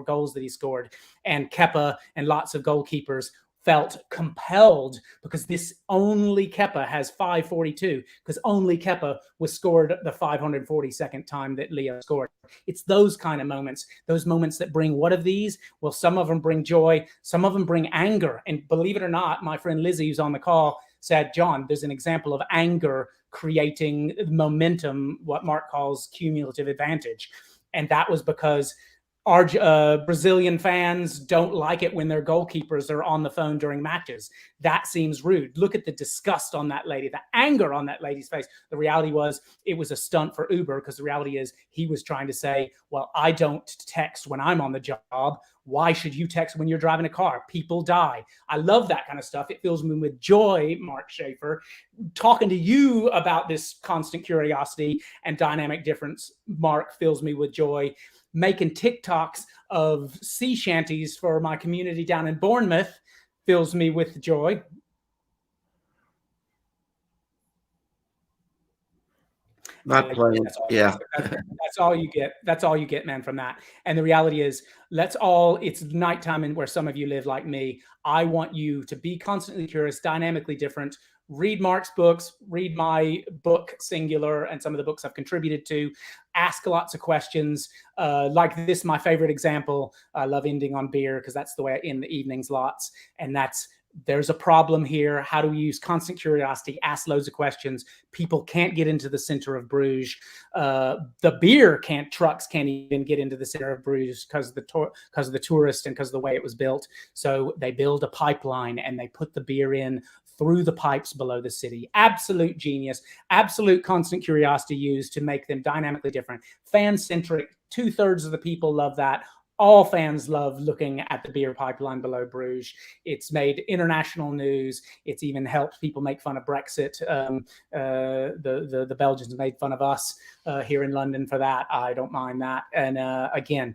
goals that he scored. And Kepa and lots of goalkeepers felt compelled, because this only Kepa has 542, because only Kepa was scored the 542nd time that Leo scored. It's those kind of moments, those moments that bring, what of these? Well, some of them bring joy, some of them bring anger. And believe it or not, my friend Lizzie, who's on the call, said, John, there's an example of anger creating momentum, what Mark calls cumulative advantage. And that was because our Brazilian fans don't like it when their goalkeepers are on the phone during matches. That seems rude. Look at the disgust on that lady, the anger on that lady's face. The reality was it was a stunt for Uber, because the reality is he was trying to say, well, I don't text when I'm on the job. Why should you text when you're driving a car? People die. I love that kind of stuff. It fills me with joy, Mark Schaefer. Talking to you about this constant curiosity and dynamic difference, Mark, fills me with joy. Making TikToks of sea shanties for my community down in Bournemouth fills me with joy. Not playing. Yeah. That's all you get. That's all you get, man, from that. And the reality is, it's nighttime and where some of you live like me. I want you to be constantly curious, dynamically different. Read Mark's books, read my book, Singular, and some of the books I've contributed to. Ask lots of questions. Like this, my favorite example. I love ending on beer because that's the way I end the evenings lots. And that's, there's a problem here. How do we use constant curiosity? Ask loads of questions. People can't get into the center of Brugge. The trucks can't even get into the center of Brugge because of the tourists and because of the way it was built. So they build a pipeline and they put the beer in through the pipes below the city. Absolute genius, absolute constant curiosity used to make them dynamically different. Fan-centric, 2/3 of the people love that. All fans love looking at the beer pipeline below Brugge. It's made international news. It's even helped people make fun of Brexit. The Belgians made fun of us here in London for that. I don't mind that. And again,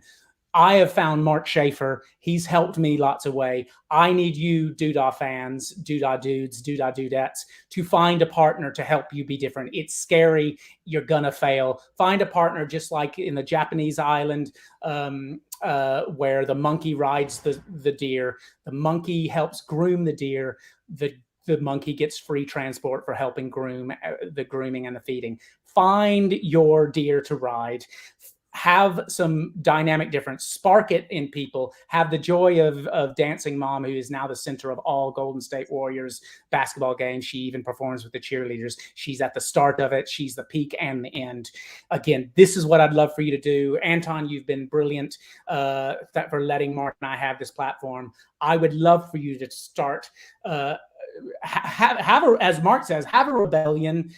I have found Mark Schaefer. He's helped me lots of way. I need you, Doodah fans, Doodah dudes, Doodah dudettes, to find a partner to help you be different. It's scary. You're going to fail. Find a partner, just like in the Japanese island where the monkey rides the deer. The monkey helps groom the deer. The monkey gets free transport for helping groom, the grooming and the feeding. Find your deer to ride. Have some dynamic difference, spark it in people, have the joy of Dancing Mom, who is now the center of all Golden State Warriors basketball games. She even performs with the cheerleaders. She's at the start of it. She's the peak and the end. Again, this is what I'd love for you to do. Anton, you've been brilliant for letting Mark and I have this platform. I would love for you to start, as Mark says, have a rebellion.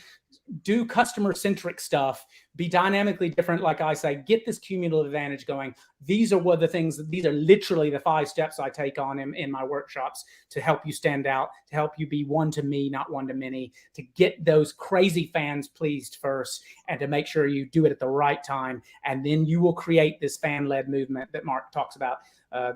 do customer-centric stuff, be dynamically different, like I say, get this cumulative advantage going. These are what the things, these are literally the 5 steps I take on in my workshops to help you stand out, to help you be one to me, not one to many, to get those crazy fans pleased first, and to make sure you do it at the right time. And then you will create this fan-led movement that Mark talks about,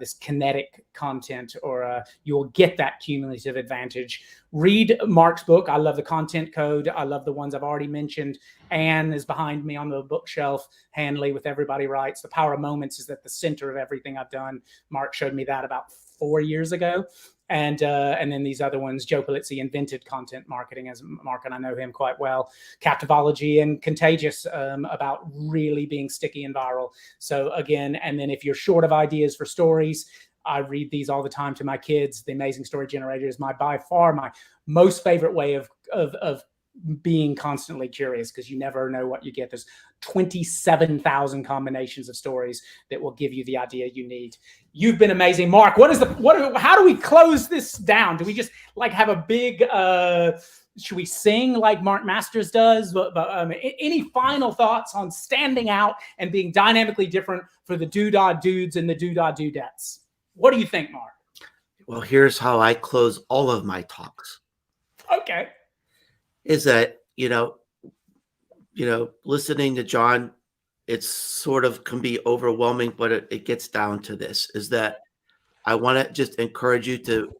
this kinetic content, or you'll get that cumulative advantage. Read Mark's book. I love the content code. I love the ones I've already mentioned. Anne is behind me on the bookshelf. Hanley with Everybody Writes. The Power of Moments is at the center of everything I've done. Mark showed me that about 4 years ago. And then these other ones, Joe Polizzi, Invented Content Marketing, as Mark and I know him quite well. Captivology and Contagious, about really being sticky and viral. So again, and then if you're short of ideas for stories, I read these all the time to my kids. The Amazing Story Generator is by far my most favorite way of being constantly curious, because you never know what you get. There's 27,000 combinations of stories that will give you the idea you need. You've been amazing, Mark. How do we close this down? Do we just like have a big should we sing like Mark Masters does? Any final thoughts on standing out and being dynamically different for the Doodah dudes and the Doodah dudettes? What do you think, Mark? Well, here's how I close all of my talks. Okay. Is that, listening to John, it's sort of can be overwhelming, but it gets down to this, is that I want to just encourage you to,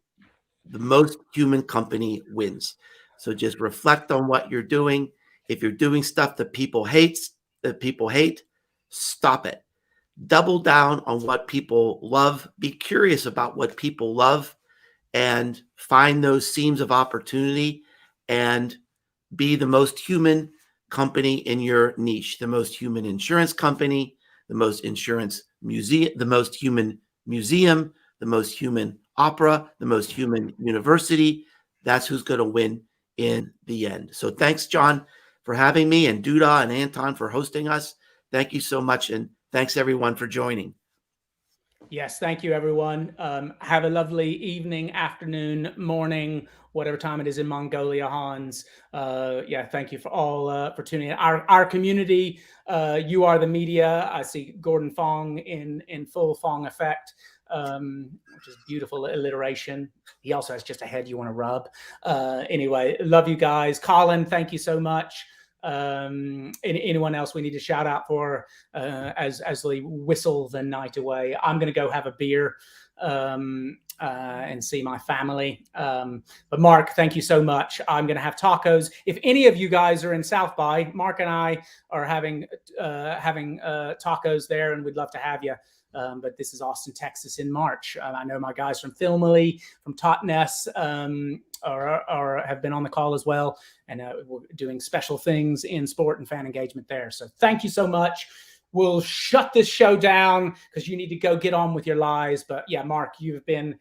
the most human company wins. So just reflect on what you're doing. If you're doing stuff that people hate, stop it. Double down on what people love. Be curious about what people love and find those seams of opportunity, and be the most human company in your niche, the most human insurance company, the most insurance museum, the most human museum, the most human opera, the most human university. That's who's going to win in the end. So thanks, John, for having me, and Doodah and Anton for hosting us. Thank you so much. And thanks everyone for joining. Yes, thank you, everyone. Have a lovely evening, afternoon, morning, whatever time it is in Mongolia, Hans. Thank you for all for tuning in. Our community, you are the media. I see Gordon Fong in full Fong effect, which is beautiful alliteration. He also has just a head you want to rub. Anyway, love you guys. Colin, thank you so much. Anyone else we need to shout out for as we whistle the night away? I'm going to go have a beer and see my family. But Mark, thank you so much. I'm going to have tacos. If any of you guys are in South by, Mark and I are having tacos there, and we'd love to have you. But this is Austin, Texas in March. I know my guys from Filmily, from Totness, or have been on the call as well. And we're doing special things in sport and fan engagement there. So thank you so much. We'll shut this show down because you need to go get on with your lives. But yeah, Mark, you've been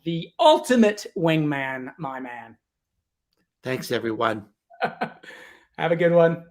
the ultimate wingman, my man. Thanks, everyone. Have a good one.